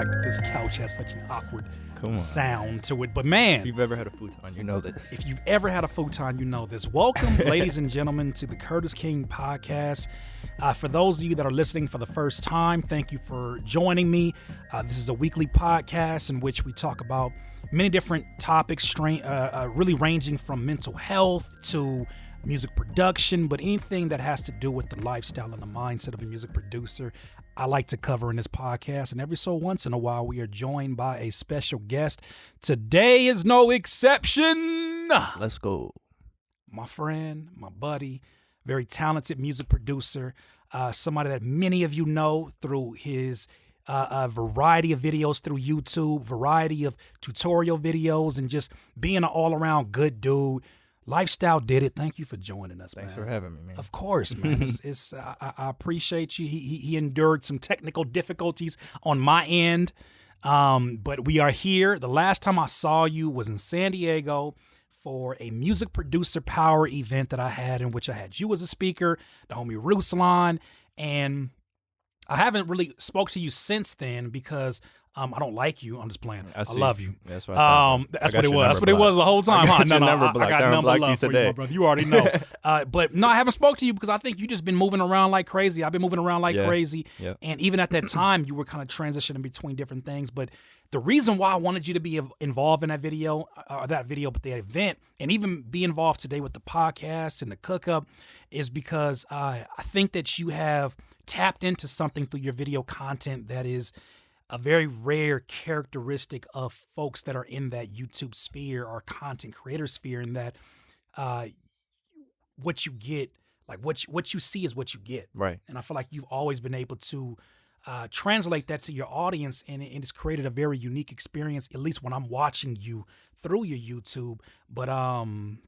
fact that this couch has such an awkward sound to it. But man, if you've ever had a futon, you know this. If you've ever had a futon, you know this. Welcome, ladies and gentlemen, to the Curtis King podcast. For those of you that are listening for the first time, thank you for joining me. This is a weekly podcast in which we talk about many different topics, really ranging from mental health to music production, but anything that has to do with the lifestyle and the mindset of a music producer, I like to cover in this podcast. And every so once in a while, we are joined by a special guest. Today is no exception. Let's go. My friend, my buddy, very talented music producer, somebody that many of you know through his variety of videos through YouTube, variety of tutorial videos, and just being an all-around good dude. Lifestyle Did It. Thank you for joining us, Thanks man. for having me, man. Of course, man. I appreciate you. He endured some technical difficulties on my end, but we are here. The last time I saw you was in San Diego for a music producer power event that I had, in which I had you as a speaker, the homie Ruslan, and I haven't really spoke to you since then because I don't like you. I'm just playing. I love you. That's what I that's what it was. That's what it was the whole time. I got No, number I got number love for you, my brother. You already know. But no, I haven't spoke to you because I think you just been moving around like crazy. I've been moving around like crazy. Yep. And even at that time, you were kind of transitioning between different things. But the reason why I wanted you to be involved in that video, but the event, and even be involved today with the podcast and the cook-up, is because I think that you have tapped into something through your video content that is a very rare characteristic of folks that are in that YouTube sphere or content creator sphere, in that what you get, like what you see is what you get. Right. And I feel like you've always been able to translate that to your audience, and it's created a very unique experience, at least when I'm watching you through your YouTube. But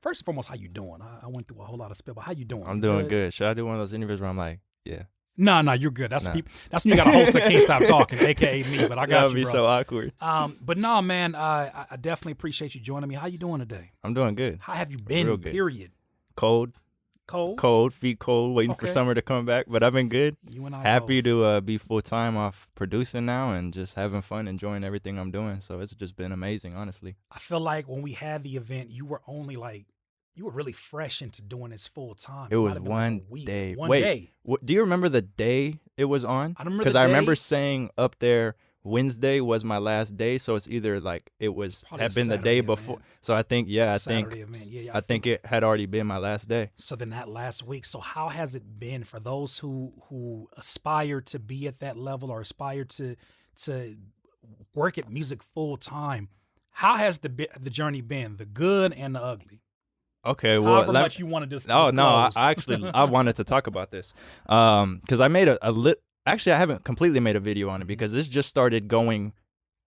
first and foremost, how you doing? I went through a whole lot of spill, but how you doing? I'm doing good. Should I do one of those interviews where I'm like, yeah? No, you're good. That's when you got a host that can't stop talking, aka me. But I got That'd you, be bro. so awkward. But no, man, I definitely appreciate you joining me. How you doing today? I'm doing good. How have you been? Real good. Period. Cold, feet cold, waiting for summer to come back. But I've been good. You and I happy both. to be full time off producing now and just having fun, enjoying everything I'm doing. So it's just been amazing, honestly. I feel like when we had the event, you were really fresh into doing this full time. It was one day. Wait, do you remember the day it was on? I remember because I remember saying up there Wednesday was my last day, so it's either like it was had been the day before. So I think I think it had already been my last day. So then that last week. So how has it been for those who aspire to be at that level or aspire to work at music full time? How has the journey been, the good and the ugly? Okay, well, however much you want to disclose. Oh no, I wanted to talk about this because I made actually I haven't completely made a video on it because this just started going,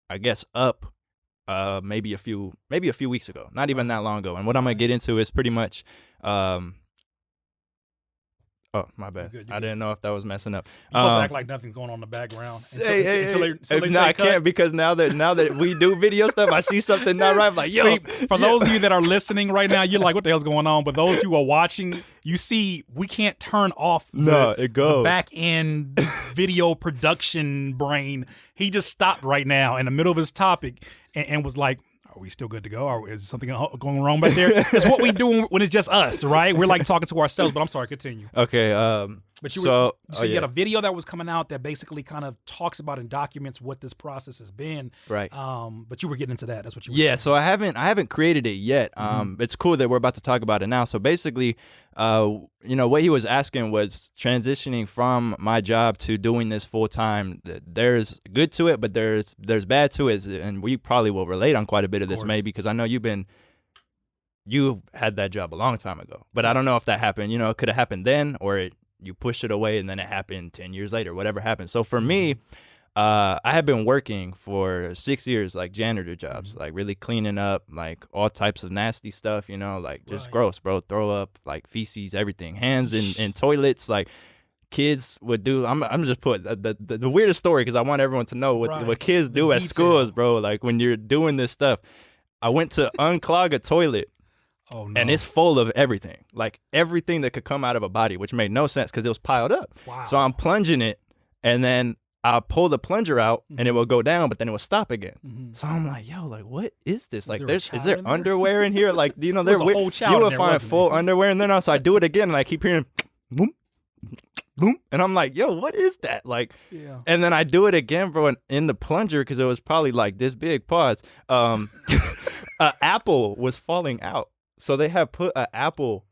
I guess, up maybe a few weeks ago, not even that long ago. And what I'm gonna get into is pretty much. Oh, my bad. You're good. I didn't know if that was messing up. You supposed to act like nothing's going on in the background. No, I can't, because now that we do video stuff, I see something not right. I'm like, yo. See, for those of you that are listening right now, you're like, what the hell's going on? But those who are watching, you see, we can't turn off the back end video production brain. He just stopped right now in the middle of his topic and was like, are we still good to go? Or is something going wrong back there? It's what we do when it's just us, right? We're like talking to ourselves, but I'm sorry, continue. Okay. But you got a video that was coming out that basically kind of talks about and documents what this process has been. Right. But you were getting into that. That's what you were saying. Yeah, so I haven't created it yet. It's cool that we're about to talk about it now. So basically, what he was asking was transitioning from my job to doing this full time. There's good to it, but there's bad to it, and we probably will relate on quite a bit of this, maybe, because I know you had that job a long time ago, but I don't know if that happened. It could have happened then, or you pushed it away and then it happened 10 years later, whatever happened. So for me, I had been working for 6 years, like janitor jobs, like really cleaning up, like all types of nasty stuff, like just gross, bro. Throw up, like feces, everything, hands in toilets, like kids would do. I'm just put the weirdest story because I want everyone to know what kids do at schools, bro. Like when you're doing this stuff, I went to unclog a toilet. Oh, no. And it's full of everything, like everything that could come out of a body, which made no sense because it was piled up. Wow. So I'm plunging it, and then I'll pull the plunger out and it will go down, but then it will stop again. So I'm like, yo, like, what is this? Like, is there underwear in here? Like, you know, there was a whole child you will in there, find wasn't full there? underwear. And then also I do it again and I keep hearing boom, boom. And I'm like, yo, what is that? Like, and then I do it again, bro, in the plunger because it was probably like this big. Pause. An apple was falling out. So they have put an apple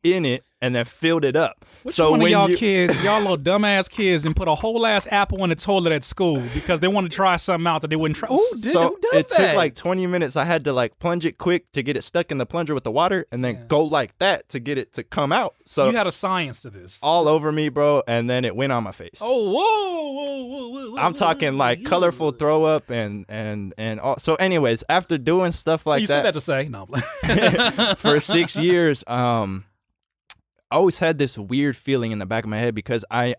in it and then filled it up. Which so one when of y'all kids, y'all little dumbass kids, and put a whole ass apple in the toilet at school because they want to try something out that they wouldn't try? Who does it that? took like 20 minutes. I had to like plunge it quick to get it stuck in the plunger with the water and then go like that to get it to come out. So you had a science to this. All over me, bro, and then it went on my face. Oh, whoa. I'm talking like colorful throw up and all. So anyways, after doing stuff like you that. said that to say? No. For 6 years, I always had this weird feeling in the back of my head because I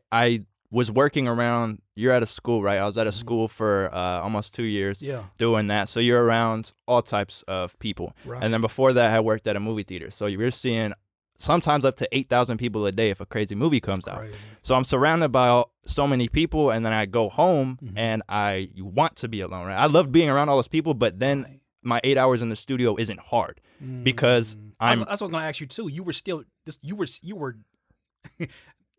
was working around, you're at a school, right? I was at a school for almost 2 years doing that. So you're around all types of people. Right. And then before that, I worked at a movie theater. So you're seeing sometimes up to 8,000 people a day if a crazy movie comes out. So I'm surrounded by so many people, and then I go home and I want to be alone, right? I love being around all those people, but then my 8 hours in the studio isn't hard because that's what I'm going to ask you too. You were still you were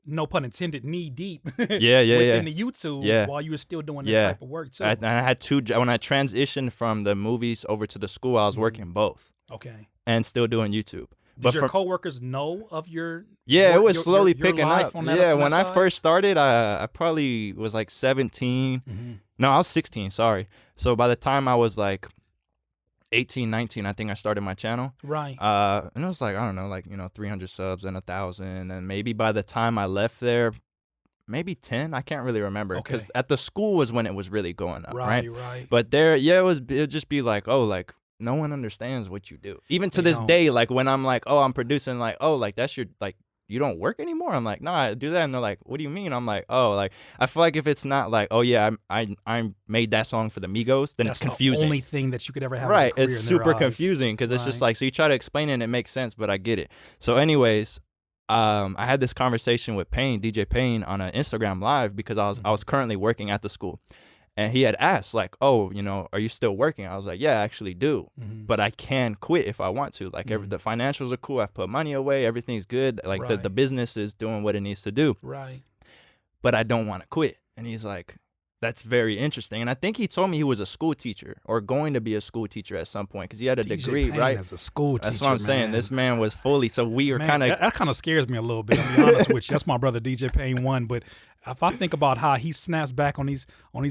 no pun intended, knee deep in the YouTube while you were still doing this type of work too. I had when I transitioned from the movies over to the school, I was working both. Okay. And still doing YouTube. Did your coworkers know of your it was slowly picking up. On that, when I first started, I probably was like 17. No, I was 16, sorry. So by the time I was like 18, 19, I think I started my channel. Right. And it was like, I don't know, like, 300 subs and 1,000. And maybe by the time I left there, maybe 10. I can't really remember because at the school was when it was really going up. Right. But there, it'd just be like, oh, like no one understands what you do. Even to this day, like when I'm like, oh, I'm producing, like, oh, like that's your, like, you don't work anymore? I'm like, no, I do that. And they're like, what do you mean? I'm like, oh, like, I feel like if it's not like, oh yeah, I made that song for the Migos, then it's confusing. That's the only thing that you could ever have right. as a career It's super confusing because it's just like, so you try to explain it and it makes sense, but I get it. So anyways, I had this conversation with Payne, DJ Payne, on an Instagram live because I was currently working at the school. And he had asked, like, oh, are you still working? I was like, yeah, I actually do. But I can quit if I want to. Like, the financials are cool. I've put money away. Everything's good. Like, the business is doing what it needs to do. Right. But I don't want to quit. And he's like, that's very interesting. And I think he told me he was a school teacher or going to be a school teacher at some point because he had a degree, Payne right? As a school teacher, that's what I'm saying. This man was fully. So we were kind of. That kind of scares me a little bit. I'll be honest with you. That's my brother DJ Payne 1. But if I think about how he snaps back on these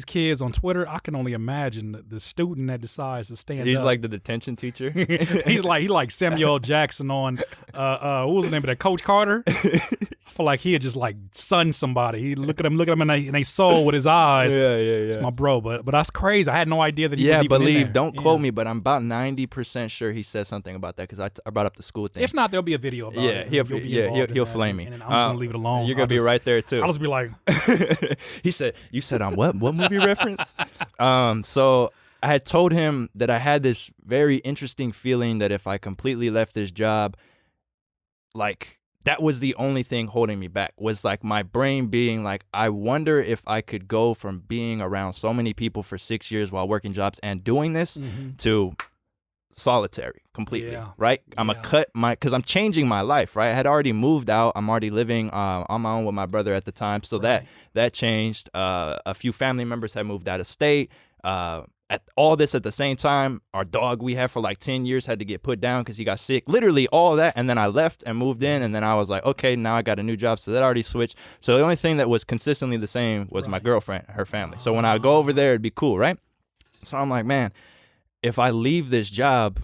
kids on Twitter, I can only imagine the student that decides to stand up. He's like the detention teacher. He like Samuel L. Jackson on what was the name of that, Coach Carter? I feel like he'd just like sun somebody. He look at them and they soul with his eyes. Yeah. It's my bro, but that's crazy. I had no idea that he was even in there. Don't quote me, but I'm about 90% sure he said something about that because I brought up the school thing. If not, there'll be a video about it. He'll flame me. And I'm just gonna leave it alone. You're gonna be right there too. I'll just be like, he said, you said on what movie reference? So I had told him that I had this very interesting feeling that if I completely left this job, like that was the only thing holding me back, was like my brain being like, I wonder if I could go from being around so many people for 6 years while working jobs and doing this to solitary completely, right? I'm because I'm changing my life, right? I had already moved out. I'm already living on my own with my brother at the time. So that changed. A few family members had moved out of state. At all this at the same time, our dog we had for like 10 years had to get put down because he got sick. Literally all that. And then I left and moved in. And then I was like, okay, now I got a new job. So that already switched. So the only thing that was consistently the same was my girlfriend, her family. So when I go over there, it'd be cool, right? So I'm like, man, if I leave this job,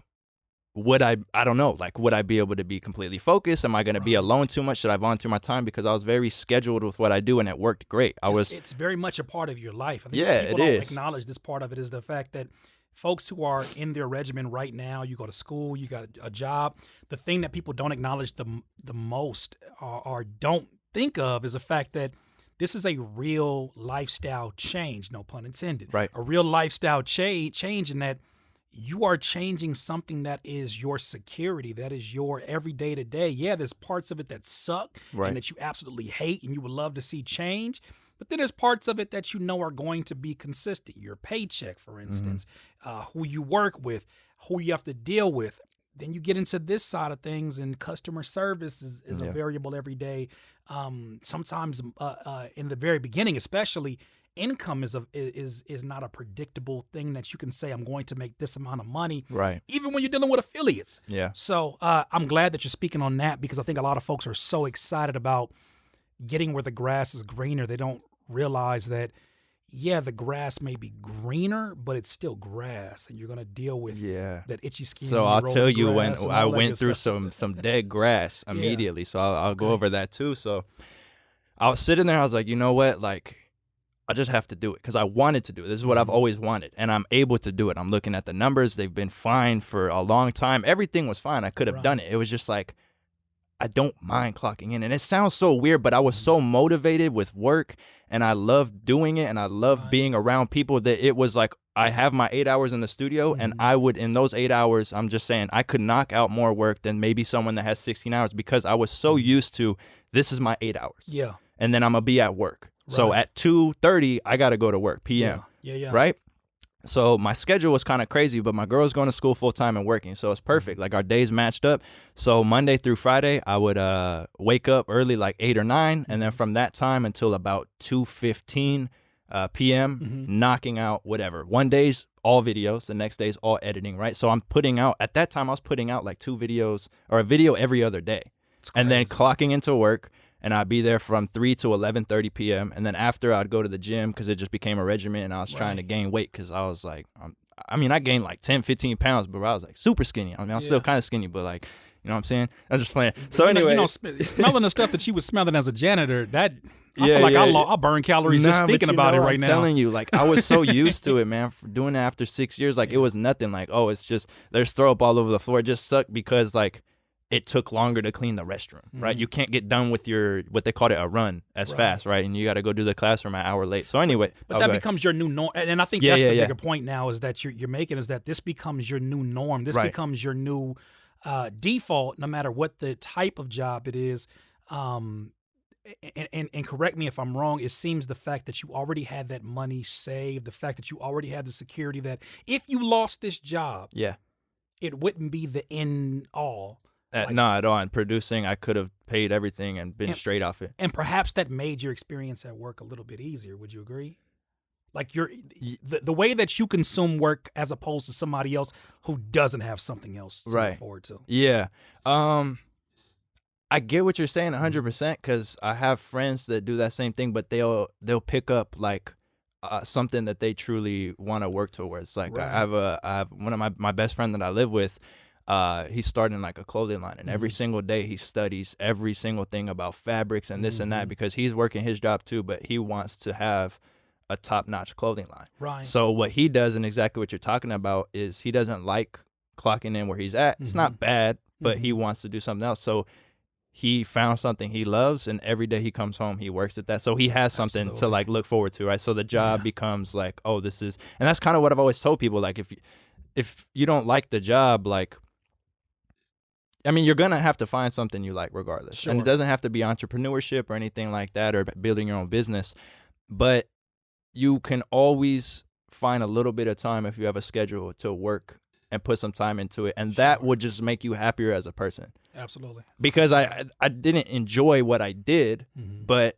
would I don't know, like, would I be able to be completely focused? Am I going to be alone too much? Should I volunteer my time? Because I was very scheduled with what I do and it worked great. It's very much a part of your life. I think people don't acknowledge this part of it is the fact that folks who are in their regimen right now, you go to school, you got a job. The thing that people don't acknowledge the most or don't think of is the fact that this is a real lifestyle change, no pun intended. Right. A real lifestyle change in that you are changing something that is your security, that is your everyday to day. Yeah, there's parts of it that suck and that you absolutely hate and you would love to see change. But then there's parts of it that you know are going to be consistent. Your paycheck, for instance, who you work with, who you have to deal with. Then you get into this side of things, and customer service is a variable every day. Sometimes in the very beginning, especially, income is not a predictable thing that you can say, I'm going to make this amount of money. Right. Even when you're dealing with affiliates. Yeah. So I'm glad that you're speaking on that, because I think a lot of folks are so excited about getting where the grass is greener. They don't realize that, yeah, the grass may be greener, but it's still grass, and you're going to deal with that itchy skin. So I'll tell you, when I went through some dead grass immediately. Yeah. So I'll go over that too. So I was sitting there, I was like, you know what, like, I just have to do it because I wanted to do it. This is what I've always wanted, and I'm able to do it. I'm looking at the numbers. They've been fine for a long time. Everything was fine. I could have done it. It was just like, I don't mind clocking in. And it sounds so weird, but I was so motivated with work, and I loved doing it, and I loved being around people, that it was like, I have my 8 hours in the studio, and I would, in those 8 hours, I'm just saying, I could knock out more work than maybe someone that has 16 hours, because I was so used to, this is my 8 hours. Yeah. And then I'm going to be at work. So at 2:30, I got to go to work, p.m. Yeah. Right? So my schedule was kind of crazy, but my girl's going to school full time and working. So it's perfect. Like, our days matched up. So Monday through Friday, I would wake up early, like 8 or 9. And then from that time until about 2:15 p.m., knocking out whatever. One day's all videos. The next day's all editing, right? So I'm putting out, at that time, I was putting out like 2 videos or a video every other day. And then clocking into work. And I'd be there from 3 to 11:30 p.m. And then after, I'd go to the gym, because it just became a regimen, and I was trying to gain weight, because I was like, I gained like 10, 15 pounds, but I was like super skinny. I mean, I'm still kind of skinny, but like, you know what I'm saying? I was just playing. So anyway. Smelling the stuff that you was smelling as a janitor, I feel like I burn calories just thinking about it right now. I'm telling you, like, I was so used to it, man. For doing it after 6 years, like, it was nothing. Like, oh, it's just, there's throw up all over the floor. It just sucked because, like, it took longer to clean the restroom, right? You can't get done with what they called it, a run, as fast, right? And you got to go do the classroom an hour late. So anyway. But that becomes your new norm. And I think that's the bigger point now, is that you're making, is that this becomes your new norm. This becomes your new default, no matter what the type of job it is. And correct me if I'm wrong, it seems the fact that you already had that money saved, the fact that you already had the security that if you lost this job, it wouldn't be the end all. No, at all. In producing, I could have paid everything and been straight off it. And perhaps that made your experience at work a little bit easier. Would you agree? Like, the way that you consume work as opposed to somebody else who doesn't have something else to look forward to. Yeah. I get what you're saying 100%, because I have friends that do that same thing, but they'll pick up like something that they truly want to work towards. Like, I have one of my best friend that I live with. He's starting like a clothing line, and every single day he studies every single thing about fabrics and this and that, because he's working his job too, but he wants to have a top-notch clothing line. Right. So what he does, and exactly what you're talking about, is he doesn't like clocking in where he's at. It's not bad, but he wants to do something else. So he found something he loves, and every day he comes home, he works at that. So he has something to like look forward to, right? So the job becomes like, oh, this is, and that's kind of what I've always told people. Like, if you don't like the job, like, I mean, you're going to have to find something you like regardless. Sure. And it doesn't have to be entrepreneurship or anything like that, or building your own business. But you can always find a little bit of time, if you have a schedule, to work and put some time into it. And that would just make you happier as a person. Absolutely. Because I didn't enjoy what I did, but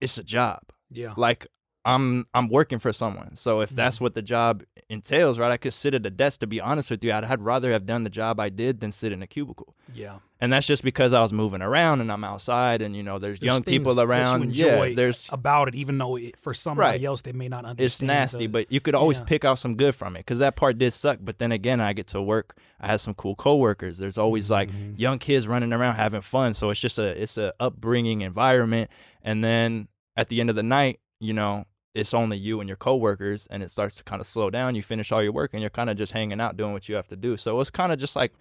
it's a job. Yeah. Like, I'm working for someone. So if that's what the job entails, right, I could sit at a desk. To be honest with you, I'd rather have done the job I did than sit in a cubicle. Yeah. And that's just because I was moving around, and I'm outside, and, you know, there's young people around. That you enjoy there's about it, even though for somebody else they may not understand. It's nasty, but you could always pick out some good from it, because that part did suck. But then again, I get to work. I have some cool coworkers. There's always like young kids running around having fun. So it's just it's a upbringing environment. And then at the end of the night, you know, it's only you and your coworkers, and it starts to kind of slow down. You finish all your work, and you're kind of just hanging out doing what you have to do. So it's kind of just like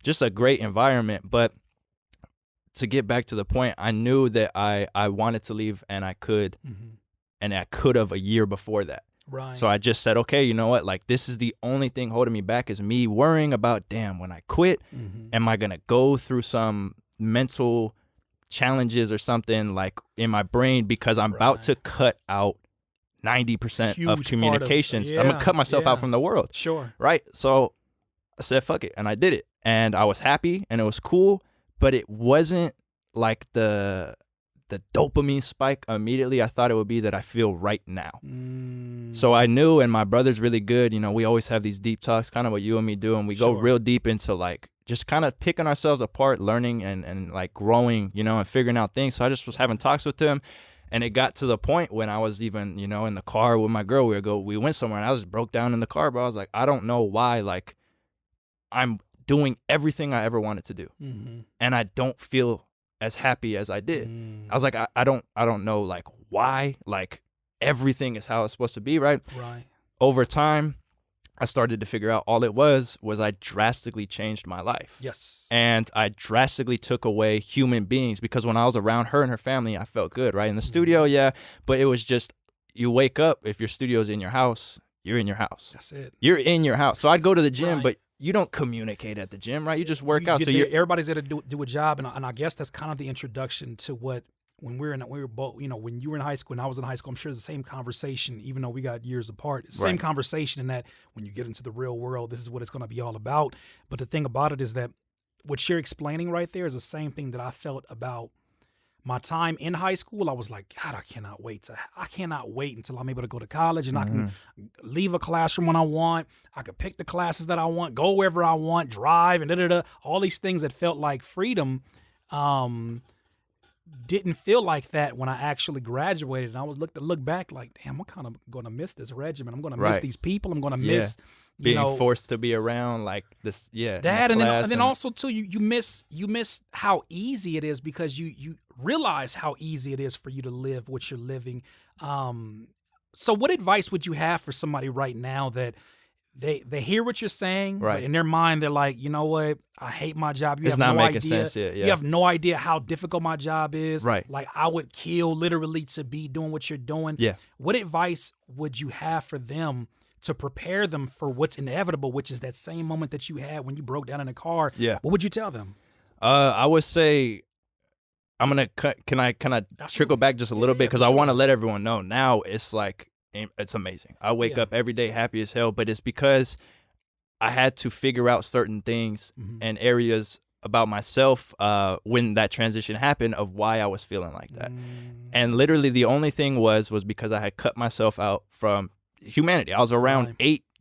just a great environment. But to get back to the point, I knew that I wanted to leave, and I could, and I could have a year before that. Right. So I just said, okay, you know what? Like, this is the only thing holding me back, is me worrying about, damn, when I quit, am I going to go through some mental challenges or something like in my brain because I'm about to cut out 90% of communications. I'm gonna cut myself out from the world. Sure. Right. So I said, fuck it. And I did it. And I was happy and it was cool, but it wasn't like the dopamine spike immediately I thought it would be that I feel right now. So I knew, and my brother's really good. You know, we always have these deep talks, kind of what you and me do. And we go real deep into like just kind of picking ourselves apart, learning and like growing, you know, and figuring out things. So I just was having talks with him. And it got to the point when I was even, you know, in the car with my girl, we went somewhere and I just broke down in the car, but I was like, I don't know why, like I'm doing everything I ever wanted to do. And I don't feel as happy as I did. I was like, I don't know like why, like everything is how it's supposed to be, right? Right. Over time, I started to figure out all it was I drastically changed my life. Yes. And I drastically took away human beings because when I was around her and her family, I felt good, right? In the studio, yeah, but it was just, you wake up, if your studio's in your house, you're in your house. That's it. You're in your house. So I'd go to the gym, but you don't communicate at the gym, right? You just work out. So everybody's there to do a job, and I guess that's kind of the introduction to what when we were both, you know, when you were in high school and I was in high school. I'm sure it's the same conversation, even though we got years apart. It's the same conversation in that when you get into the real world, this is what it's going to be all about. But the thing about it is that what you're explaining right there is the same thing that I felt about my time in high school. I was like, God, I cannot wait until I'm able to go to college and I can leave a classroom when I want. I could pick the classes that I want, go wherever I want, drive and all these things that felt like freedom. Didn't feel like that when I actually graduated. And I was look back like, damn, I'm kind of going to miss this regimen. I'm going to miss these people. I'm going to miss being forced to be around like this. Yeah. That and then also too, you miss how easy it is because you realize how easy it is for you to live what you're living. So what advice would you have for somebody right now that they hear what you're saying, but in their mind they're like, you know what, I hate my job. It's not making sense yet. You have no idea how difficult my job is. Right. Like I would kill literally to be doing what you're doing. Yeah. What advice would you have for them to prepare them for what's inevitable, which is that same moment that you had when you broke down in a car? Yeah. What would you tell them? I would say, I'm gonna can I trickle back just a little bit because I want to let everyone know now it's like. It's amazing. I wake up every day happy as hell, but it's because I had to figure out certain things and areas about myself when that transition happened of why I was feeling like that. And literally the only thing was because I had cut myself out from humanity. I was around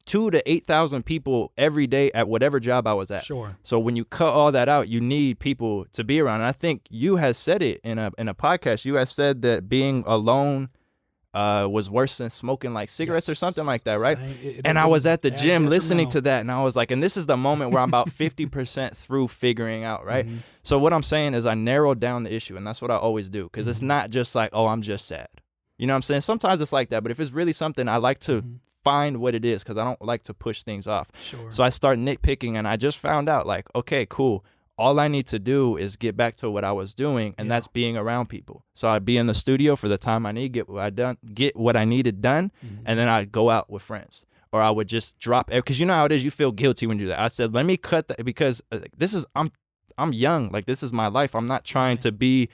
2,000 to 8,000 people every day at whatever job I was at. Sure. So when you cut all that out, you need people to be around. And I think you had said it in a podcast. You had said that being alone was worse than smoking like cigarettes or something like that, right? And I was at the gym listening to that, and I was like, and this is the moment where I'm about 50% through figuring out, right? So what I'm saying is I narrowed down the issue, and that's what I always do, because it's not just like, oh, I'm just sad. You know what I'm saying? Sometimes it's like that, but if it's really something, I like to find what it is, because I don't like to push things off. Sure. So I start nitpicking, and I just found out, like, okay, cool. All I need to do is get back to what I was doing, and that's being around people. So I'd be in the studio for the time I need, get what I needed done, and then I'd go out with friends. Or I would just drop, because you know how it is, you feel guilty when you do that. I said, let me cut that, because I'm young. Like, this is my life. I'm not trying to be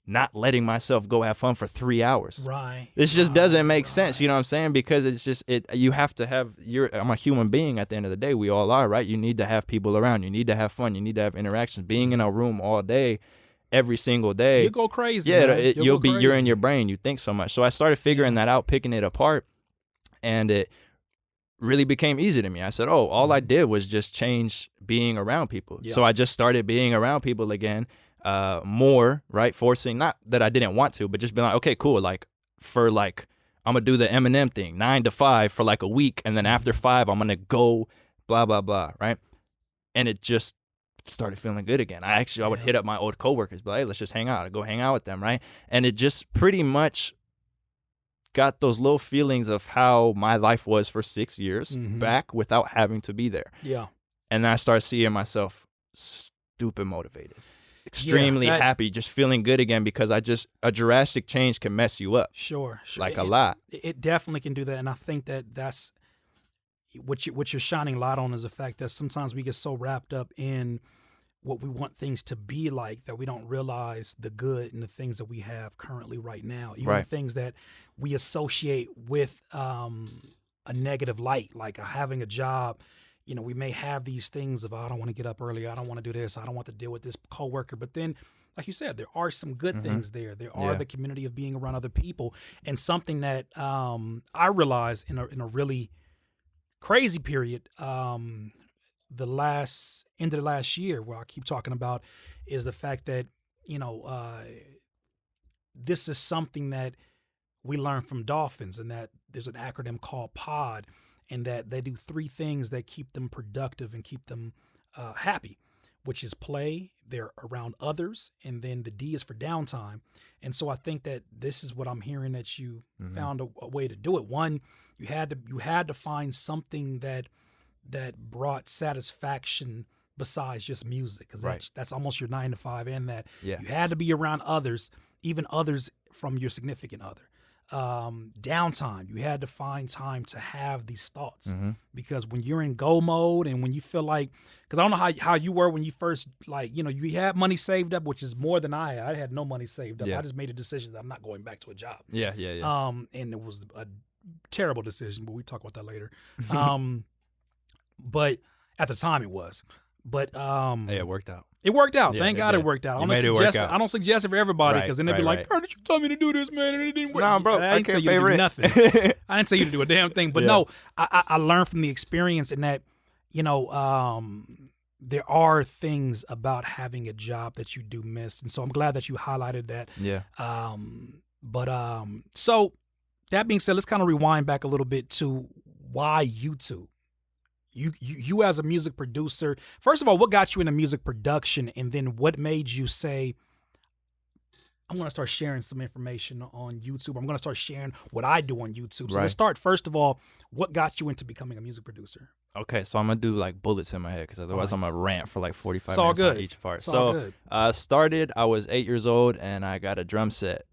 not letting myself go have fun for 3 hours. Right. This just doesn't make sense, you know what I'm saying? Because it's just, you have to have, I'm a human being at the end of the day. We all are, right? You need to have people around. You need to have fun. You need to have interactions. Being in a room all day, every single day. You go crazy. Yeah, you're in your brain. You think so much. So I started figuring that out, picking it apart, and it really became easy to me. I said, oh, all I did was just change being around people. Yeah. So I just started being around people again. More, right? Forcing, not that I didn't want to, but just being like, okay, cool. Like, I'm gonna do the Eminem thing, 9 to 5 for like a week. And then after 5, I'm gonna go blah, blah, blah. Right. And it just started feeling good again. I would hit up my old coworkers, but hey, let's just hang out. I'd go hang out with them. Right. And it just pretty much got those little feelings of how my life was for 6 years back without having to be there. Yeah. And then I started seeing myself stupid motivated. Extremely happy, just feeling good again, because a drastic change can mess you up. Sure. Like a lot. It definitely can do that. And I think that's what you're shining light on is the fact that sometimes we get so wrapped up in what we want things to be like, that we don't realize the good in the things that we have currently right now, even the things that we associate with a negative light, like having a job. You know, we may have these things of, oh, I don't want to get up early, I don't want to do this, I don't want to deal with this coworker. But then, like you said, there are some good things there. There are the community of being around other people, and something that I realized in a really crazy period, the end of the last year, where I keep talking about, is the fact that, you know, this is something that we learned from dolphins, and that there's an acronym called POD, and that they do 3 things that keep them productive and keep them happy, which is play, they're around others, and then the D is for downtime. And so I think that this is what I'm hearing, that you found a way to do it. One, you had to find something that brought satisfaction besides just music, because that's almost your 9 to 5, and that you had to be around others, even others from your significant other. Downtime, you had to find time to have these thoughts, because when you're in go mode, and when you feel like, because I don't know how you were when you first, like, you know, you had money saved up, which is more than I had. I had no money saved up. I just made a decision that I'm not going back to a job. And it was a terrible decision, but we talk about that later. But at the time it was. But it worked out. It worked out. Thank God it worked out. I don't suggest it for everybody, because then they'd be like, "Bro, did you tell me to do this, man? And it didn't work." No, bro, I didn't tell you to do nothing. I didn't tell you to do a damn thing. But no, I learned from the experience, in that, you know, there are things about having a job that you do miss, and so I'm glad that you highlighted that. So that being said, let's kind of rewind back a little bit to why YouTube. You as a music producer, first of all, what got you into music production, and then what made you say, I'm going to start sharing some information on YouTube. I'm going to start sharing what I do on YouTube. So let's start, first of all, what got you into becoming a music producer? Okay, so I'm going to do like bullets in my head, because otherwise I'm going to rant for like 45 it's all minutes good. on each part. It's all good. I was 8 years old, and I got a drum set.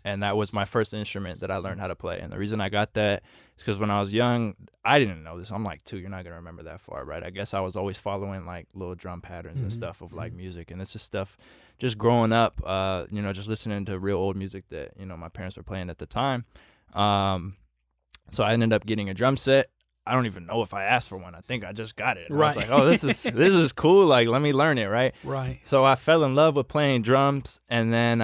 And that was my first instrument that I learned how to play. And the reason I got that is because when I was young, I didn't know this. I'm like 2. You're not going to remember that far, right? I guess I was always following like little drum patterns and stuff of like music. And it's just stuff just growing up, you know, just listening to real old music that, you know, my parents were playing at the time. So I ended up getting a drum set. I don't even know if I asked for one. I think I just got it. And I was like, oh, this is cool. Like, let me learn it, right? Right. So I fell in love with playing drums, and then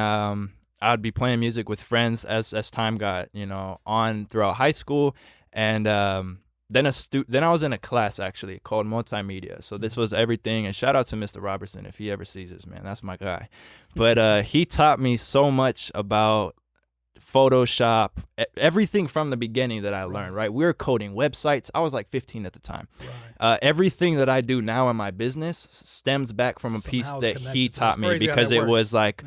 I'd be playing music with friends as time got, you know, on throughout high school. And then I was in a class actually called multimedia. So this was everything. And shout out to Mr. Robertson if he ever sees this, man. That's my guy. But he taught me so much about Photoshop, everything from the beginning that I learned, right? We were coding websites. I was like 15 at the time. Everything that I do now in my business stems back from a piece that he taught me, because it was like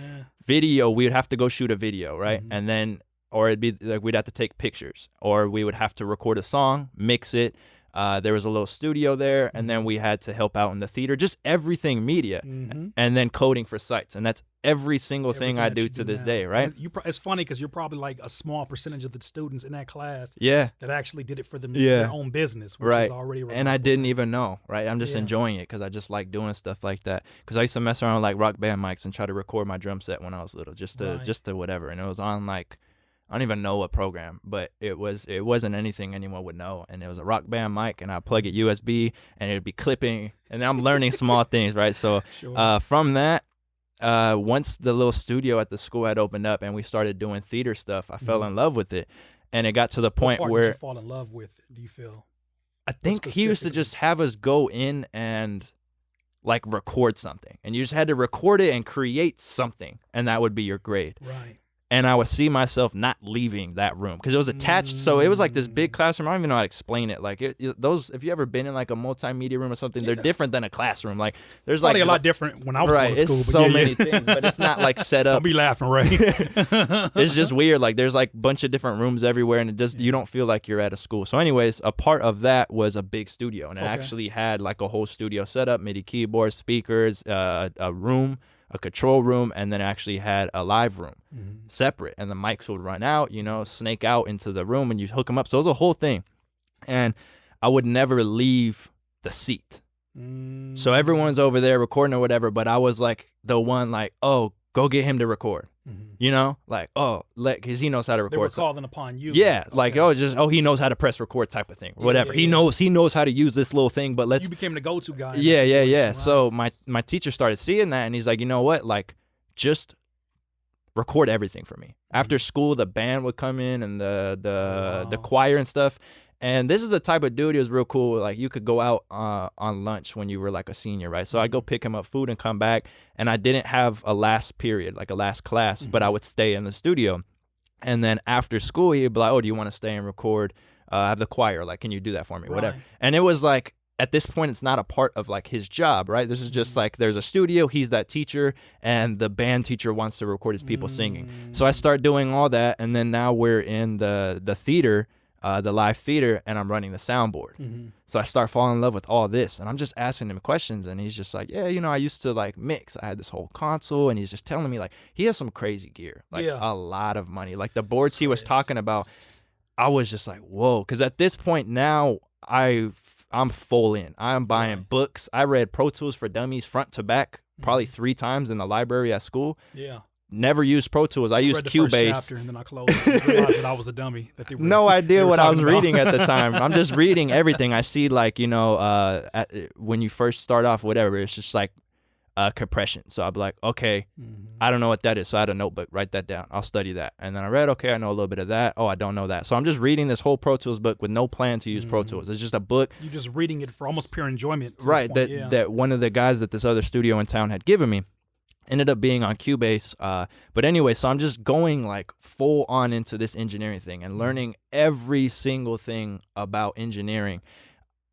video. We would have to go shoot a video, right? And then, or it'd be like we'd have to take pictures, or we would have to record a song, mix it. There was a little studio there, and then we had to help out in the theater, just everything media, and then coding for sites. And that's every single thing I do to this day, right? It's funny because you're probably like a small percentage of the students in that class that actually did it for their own business, which is already and I didn't even know, right? I'm just enjoying it because I just like doing stuff like that. Because I used to mess around with like rock band mics and try to record my drum set when I was little, just to whatever. And it was on like, I don't even know what program, but it wasn't anything anyone would know. And it was a rock band mic, and I plug it USB, and it'd be clipping. And I'm learning small things, right? So from that, once the little studio at the school had opened up and we started doing theater stuff, I fell in love with it. And it got to the point where... Did you fall in love with, do you feel? I think he used to just have us go in and like record something. And you just had to record it and create something. And that would be your grade. Right. And I would see myself not leaving that room because it was attached. So it was like this big classroom. I don't even know how to explain it. Like those, if you ever been in like a multimedia room or something, they're different than a classroom. Like there's probably like a lot different when I was going to school. It's so many things, but it's not like set up. Don't be laughing, Ray. It's just weird. Like there's like a bunch of different rooms everywhere, and it just you don't feel like you're at a school. So anyways, a part of that was a big studio, and it actually had like a whole studio setup, MIDI keyboards, speakers, a room, a control room, and then actually had a live room separate, and the mics would run out, snake out into the room, and you hook them up. So it was a whole thing, and I would never leave the seat. So everyone's over there recording or whatever, but I was like the one like, oh, go get him to record. You know, like, oh, because he knows how to record. They were calling upon you. Yeah, like, he knows how to press record type of thing, whatever. He knows how to use this little thing. But so let's. You became the go-to guy. Yeah. Right? So my teacher started seeing that, and he's like, you know what, like, just record everything for me. After school, the band would come in and the choir and stuff. And this is the type of dude who was real cool. Like, you could go out on lunch when you were like a senior, right? So I'd go pick him up food and come back. And I didn't have a last period, like a last class, but I would stay in the studio. And then after school, he'd be like, oh, do you want to stay and record? I have the choir. Like, can you do that for me? Right. Whatever. And it was like, at this point, it's not a part of like his job, right? This is just like, there's a studio, he's that teacher, and the band teacher wants to record his people singing. So I start doing all that. And then now we're in the theater, the live theater, and I'm running the soundboard. So I start falling in love with all this, and I'm just asking him questions, and he's just like, yeah, you know, I used to like mix. I had this whole console, and he's just telling me like he has some crazy gear, like a lot of money. Like the boards he was talking about, I was just like, whoa, because at this point now I'm full in. I'm buying books. I read Pro Tools for Dummies front to back probably 3 times in the library at school. Yeah. Never used Pro Tools. I used Cubase. First chapter, and then I closed it and realized that I was a dummy. That they were, no idea what I was about. reading at the time. I'm just reading everything. I see, like, you know, when you first start off, whatever, it's just like compression. So I'd be like, okay, I don't know what that is. So I had a notebook, write that down. I'll study that. And then I read, okay, I know a little bit of that. Oh, I don't know that. So I'm just reading this whole Pro Tools book with no plan to use Pro Tools. It's just a book. You're just reading it for almost pure enjoyment. Right. That one of the guys at this other studio in town had given me. Ended up being on Cubase. But anyway, so I'm just going like full on into this engineering thing and learning every single thing about engineering.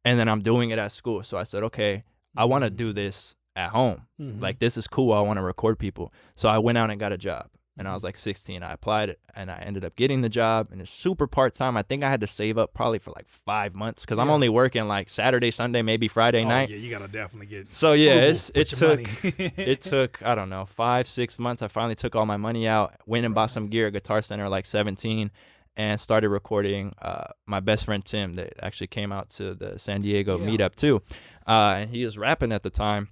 And then I'm doing it at school. So I said, okay, I want to do this at home. Like, this is cool. I want to record people. So I went out and got a job. And I was like 16. I applied it, and I ended up getting the job. And it's super part-time. I think I had to save up probably for like 5 months because I'm only working like Saturday, Sunday, maybe Friday night. Yeah, you got to definitely get So yeah, it it took, I don't know, 5-6 months. I finally took all my money out, went and bought some gear at Guitar Center like 17, and started recording. My best friend Tim, that actually came out to the San Diego meetup too. And he was rapping at the time.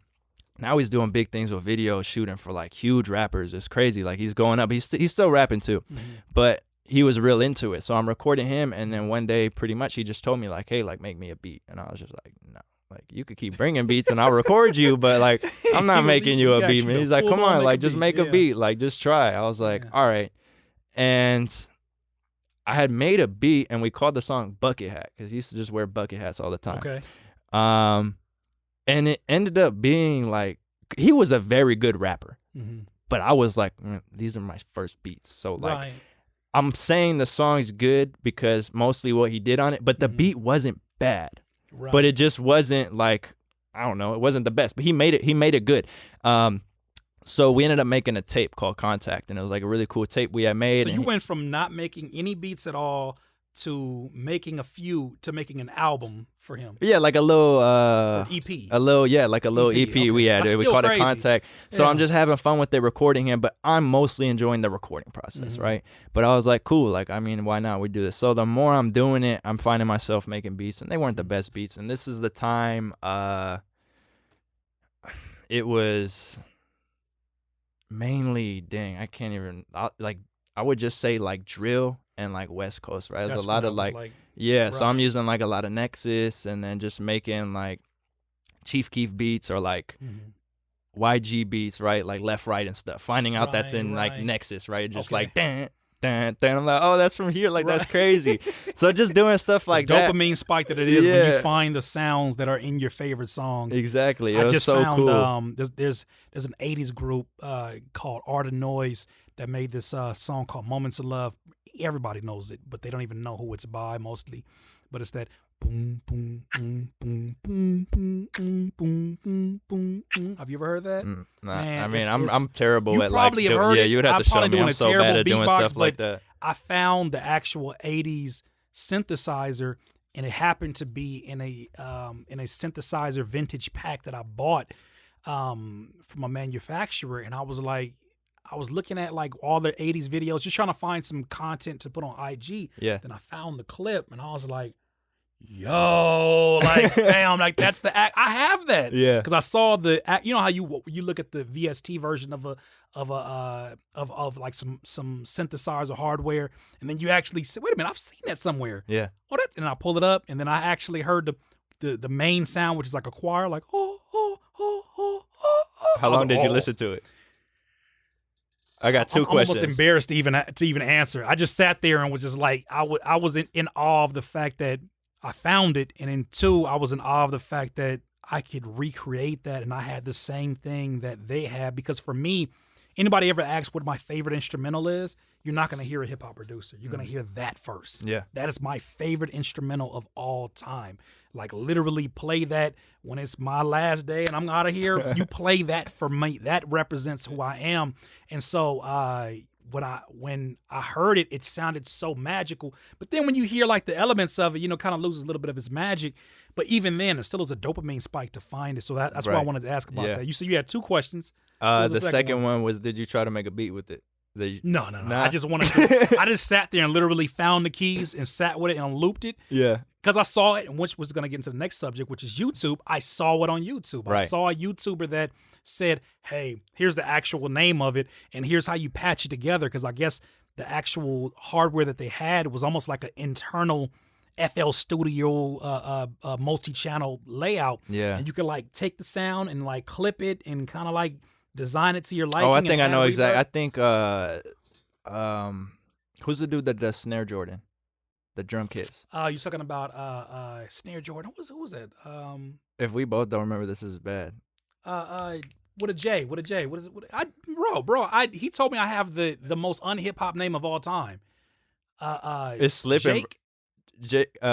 Now he's doing big things with video shooting for like huge rappers. It's crazy. Like, he's going up. He's still rapping too, but he was real into it. So I'm recording him, and then one day, pretty much, he just told me like, "Hey, like, make me a beat." And I was just like, "No, like, you could keep bringing beats, and I'll record you, but like, I'm not making you a beat, man." He's like, "Come on, like, just make a beat, like, just try." I was like, "All right," and I had made a beat, and we called the song "Bucket Hat" because he used to just wear bucket hats all the time. Okay. And it ended up being like, he was a very good rapper, but I was like, these are my first beats. So like, I'm saying the song's good because mostly what he did on it, but the beat wasn't bad, but it just wasn't like, I don't know, it wasn't the best, but he made it good. So we ended up making a tape called Contact, and it was like a really cool tape we had made. So you went from not making any beats at all to making a few, to making an album for him. Yeah, like a little EP. A little, like a little EP okay. we had. That's We still called crazy. it Contact. So I'm just having fun with it, recording him, but I'm mostly enjoying the recording process, right? But I was like, cool, like, I mean, why not? We do this. So the more I'm doing it, I'm finding myself making beats, and they weren't the best beats. And this is the time it was mainly, I can't even, I would just say like drill and like West Coast, right? There's a lot of like so I'm using like a lot of Nexus, and then just making like Chief Keef beats or like YG beats, right? Like left, right, and stuff. Finding out that's in like Nexus, right? Just like dan. I'm like, oh, that's from here. Like, that's crazy. So just doing stuff like the that. dopamine spike that it is when you find the sounds that are in your favorite songs. Exactly. I just so found cool. there's an 80s group called Art of Noise that made this song called Moments of Love. Everybody knows it, but they don't even know who it's by mostly. But it's that boom, boom, boom, boom, boom, boom, boom, boom, boom, boom. Have you ever heard that? Nah, Man, I mean, I'm terrible at probably like, have heard it. you would have to show me. I'm so bad at doing stuff like that. I found the actual 80s synthesizer, and it happened to be in a synthesizer vintage pack that I bought from a manufacturer. And I was looking at like all the 80s videos, just trying to find some content to put on IG. Yeah. Then I found the clip, and I was like, yo, like, fam, like that's the act. I have that. Yeah. Because I saw the act. You know how you look at the VST version of like some synthesizer hardware, and then you actually say, wait a minute, I've seen that somewhere. Yeah. Oh, that, and I pull it up, and then I actually heard the main sound, which is like a choir, like oh oh oh oh oh. How long did you listen to it? I got two questions. I'm almost embarrassed to even answer. I just sat there and was just like, I was in awe of the fact that I found it, and then two, I was in awe of the fact that I could recreate that, and I had the same thing that they had. Because for me, anybody ever asks what my favorite instrumental is, you're not going to hear a hip hop producer. You're going to hear that first. Yeah. That is my favorite instrumental of all time. Like literally play that when it's my last day and I'm out of here. You play that for me. That represents who I am. And so when I heard it, it sounded so magical. But then when you hear like the elements of it, kind of loses a little bit of its magic. But even then, it still is a dopamine spike to find it. So that's why I wanted to ask about that. You said you had two questions. The second one was, did you try to make a beat with it? No. Nah. I just wanted to. I just sat there and literally found the keys and sat with it and looped it. Yeah. Because I saw it, and which was going to get into the next subject, which is YouTube. I saw it on YouTube. Right. I saw a YouTuber that said, hey, here's the actual name of it, and here's how you patch it together. Because I guess the actual hardware that they had was almost like an internal FL Studio multi-channel layout. Yeah. And you could like take the sound and like clip it and kind of like design it to your liking. Oh, I think I know exactly. I think who's the dude that does Snare Jordan? The drum kits. You're talking about Snare Jordan. Who was that? If we both don't remember, this is bad. With a J. What is it? Bro. He told me I have the most unhip hop name of all time. It's slipping. Jake. What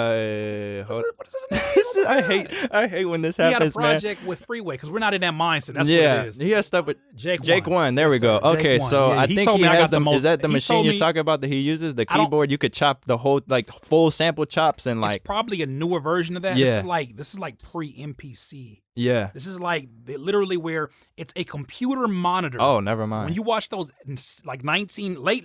is his name? I hate when this He had a happens, man. project with Freeway because we're not in that mindset. That's what it is. He has stuff with Jake One. There we go. Yes, sir. Okay, Jake so One. Yeah, I he think told he me I has got the most. Is that the he machine told you're me- talking about that he uses? The keyboard, you could chop the whole full sample chops and It's probably a newer version of that. Yeah. This is like pre-MPC. yeah. This is like literally where it's a computer monitor. Oh, never mind. When you watch those like late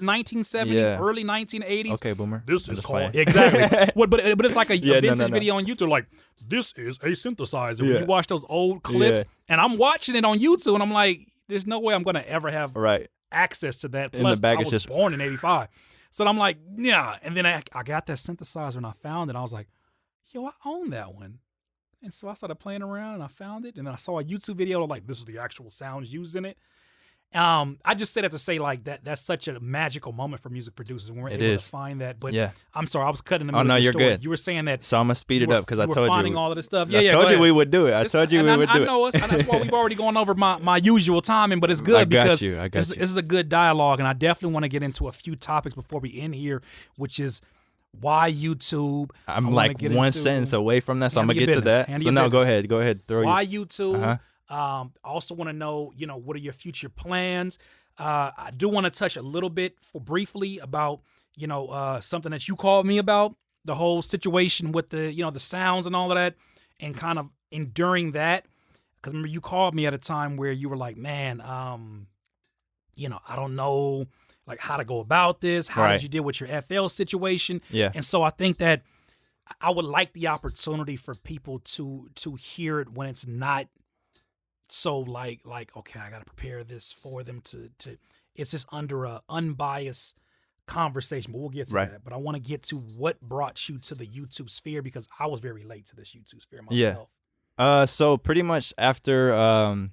1970s, Yeah. early 1980s. Okay, boomer. This I'm is just called playing. exactly. but it's like a Yeah, no, vintage no. video on YouTube. Like this is a synthesizer. When Yeah. you watch those old clips, Yeah. and I'm watching it on YouTube, and I'm like, there's no way I'm gonna ever have Right. access to that. In Plus, the back, I it's was just- born in '85, so I'm like, yeah. And then I got that synthesizer, and I found it. I was like, yo, I own that one. And so I started playing around, and I found it, and then I saw a YouTube video of like, this is the actual sounds used in it. I just said that to say like that's such a magical moment for music producers when we're It able is. to find that. But Yeah. I'm sorry, I was cutting the Oh, middle no, of your you're story. good. You were saying that So I'm gonna speed it up because I told finding you. all of this stuff. I told you we would do it. I told you we would do it. I know us, and that's why we've already gone over my usual timing, but it's good I got because you. I got this you. is a good dialogue, and I definitely want to get into a few topics before we end here, which is why YouTube. I'm I wanna like get one into sentence away from that, so I'm handle gonna your get to business. that. Handle So your no, go business. ahead. Go ahead. Throw Why you. YouTube? Uh-huh. I also want to know, what are your future plans? I do want to touch a little bit briefly about, something that you called me about, the whole situation with the, the sounds and all of that, and kind of enduring that. Because remember, you called me at a time where you were like, man, I don't know, like how to go about this. How Right. did you deal with your FL situation? Yeah. And so I think that I would like the opportunity for people to hear it when it's not so like okay, I gotta prepare this for them to it's just under a unbiased conversation, but we'll get to Right. that. But I want to get to what brought you to the YouTube sphere, because I was very late to this YouTube sphere Yeah. myself. So pretty much after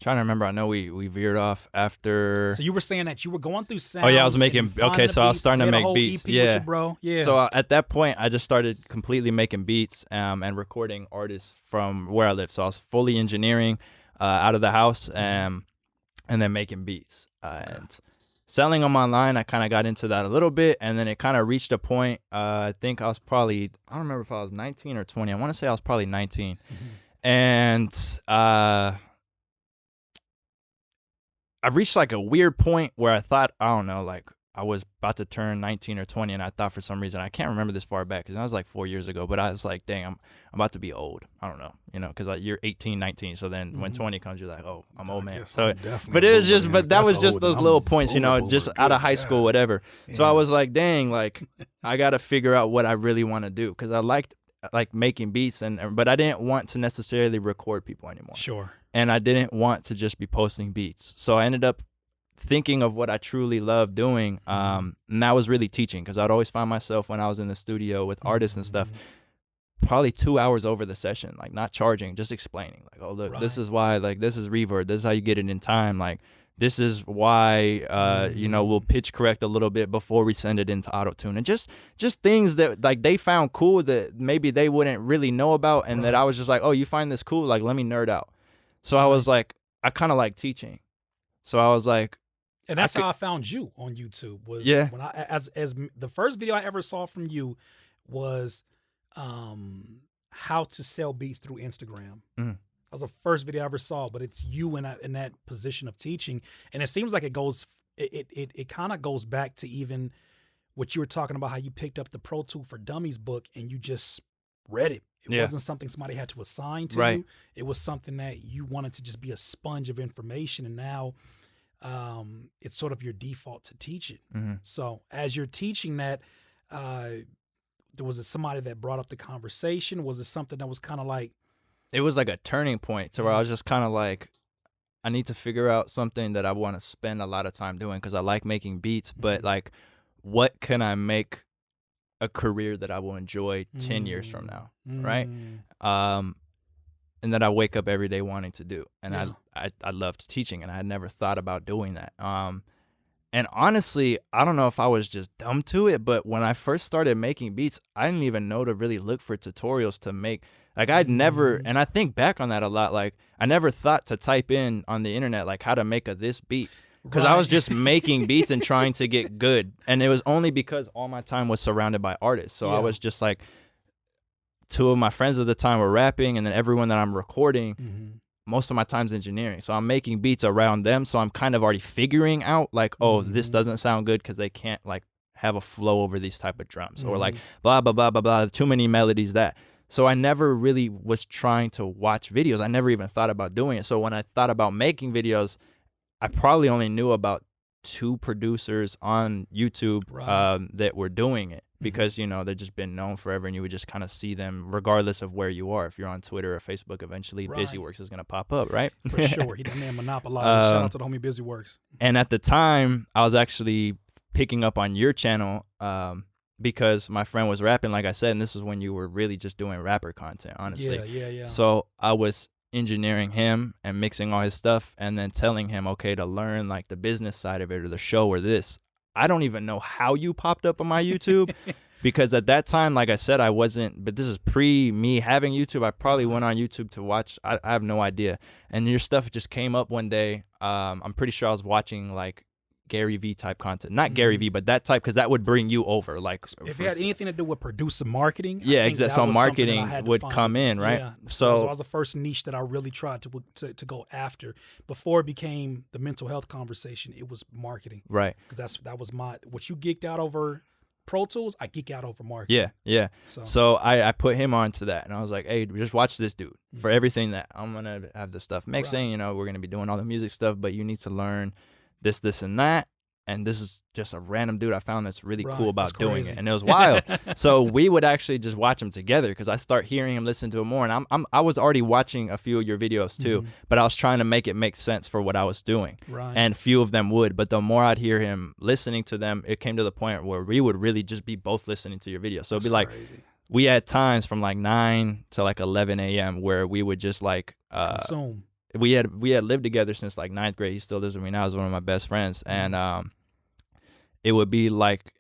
trying to remember, I know we veered off after. So you were saying that you were going through sounds. Oh, yeah, I was and making- you finding okay, the so I was beats, starting to you had a make whole beats, EP with yeah. you, bro. Yeah. So at that point, I just started completely making beats and recording artists from where I live. So I was fully engineering out of the house and then making beats and selling them online. I kind of got into that a little bit, and then it kind of reached a point. I think I was probably, I don't remember if I was 19 or 20. I want to say I was probably 19. And I reached like a weird point where I thought, I don't know, like I was about to turn 19 or 20, and I thought for some reason, I can't remember this far back because that was like 4 years ago, but I was like, dang, I'm about to be old. I don't know, because like you're 18, 19. So then when 20 comes, you're like, oh, I'm old man. So, but it was just, but that was just those little points, just out of high school, whatever. So I was like, dang, like I got to figure out what I really want to do because I liked like making beats but I didn't want to necessarily record people anymore. Sure. And I didn't want to just be posting beats. So I ended up thinking of what I truly love doing, and that was really teaching because I'd always find myself when I was in the studio with artists and stuff, probably 2 hours over the session, like not charging, just explaining, like, oh, look, this is why, like, this is reverb, this is how you get it in time, like, this is why, we'll pitch correct a little bit before we send it into auto-tune, and just things that, like, they found cool that maybe they wouldn't really know about, and that I was just like, oh, you find this cool, like, let me nerd out. So I was like, I kind of like teaching. So I was like, and that's how I found you on YouTube. Was when I as the first video I ever saw from you was how to sell beats through Instagram. That was the first video I ever saw, but it's you in that position of teaching, and it seems like it kind of goes back to even what you were talking about, how you picked up the Pro Tool for Dummies book and you just read it. It wasn't something somebody had to assign to you. It was something that you wanted to just be a sponge of information, and now it's sort of your default to teach it. So as you're teaching that, was it somebody that brought up the conversation? Was it something that was kind of like? It was like a turning point to where I was just kind of like, I need to figure out something that I want to spend a lot of time doing because I like making beats, but like, what can I make a career that I will enjoy 10 years from now, right? And that I wake up every day wanting to do. And I loved teaching, and I had never thought about doing that. And honestly, I don't know if I was just dumb to it, but when I first started making beats, I didn't even know to really look for tutorials to make. Like I'd never, and I think back on that a lot, like I never thought to type in on the internet, like how to make this beat. Because I was just making beats and trying to get good. And it was only because all my time was surrounded by artists. So I was just like, two of my friends at the time were rapping, and then everyone that I'm recording, most of my time's engineering. So I'm making beats around them. So I'm kind of already figuring out like, oh, this doesn't sound good because they can't like have a flow over these type of drums or like blah, blah, blah, blah, blah, too many melodies, that. So I never really was trying to watch videos. I never even thought about doing it. So when I thought about making videos, I probably only knew about 2 producers on YouTube that were doing it because, they've just been known forever, and you would just kind of see them regardless of where you are. If you're on Twitter or Facebook, eventually BusyWorks is going to pop up, right? For sure. He that man monopolized. Shout out to the homie BusyWorks. And at the time, I was actually picking up on your channel because my friend was rapping, like I said, and this is when you were really just doing rapper content, honestly. Yeah. So I was engineering him and mixing all his stuff and then telling him, okay, to learn like the business side of it or the show or this. I don't even know how you popped up on my YouTube because at that time, like I said, I wasn't, but this is pre me having YouTube. I probably went on YouTube to watch. I have no idea. And your stuff just came up one day. I'm pretty sure I was watching like Gary V type content, not Gary V, but that type, because that would bring you over. Like if it had anything to do with producer marketing, exactly. So marketing would come in, right? Yeah. So that was the first niche that I really tried to go after before it became the mental health conversation. It was marketing, right? Because that was what you geeked out over. Pro Tools, I geek out over marketing. Yeah. So I put him onto that, and I was like, hey, just watch this dude for everything that I'm gonna have this stuff mixing. We're gonna be doing all the music stuff, but you need to learn this, and that. And this is just a random dude I found that's really cool about doing it. And it was wild. So we would actually just watch him together because I start hearing him, listen to him more. And I was already watching a few of your videos too, but I was trying to make it make sense for what I was doing. Right. And few of them would. But the more I'd hear him listening to them, it came to the point where we would really just be both listening to your videos. So it'd be like, we had times from like 9 to like 11 a.m. where we would just like consume. We had lived together since like 9th grade. He still lives with me now. He's one of my best friends. And it would be like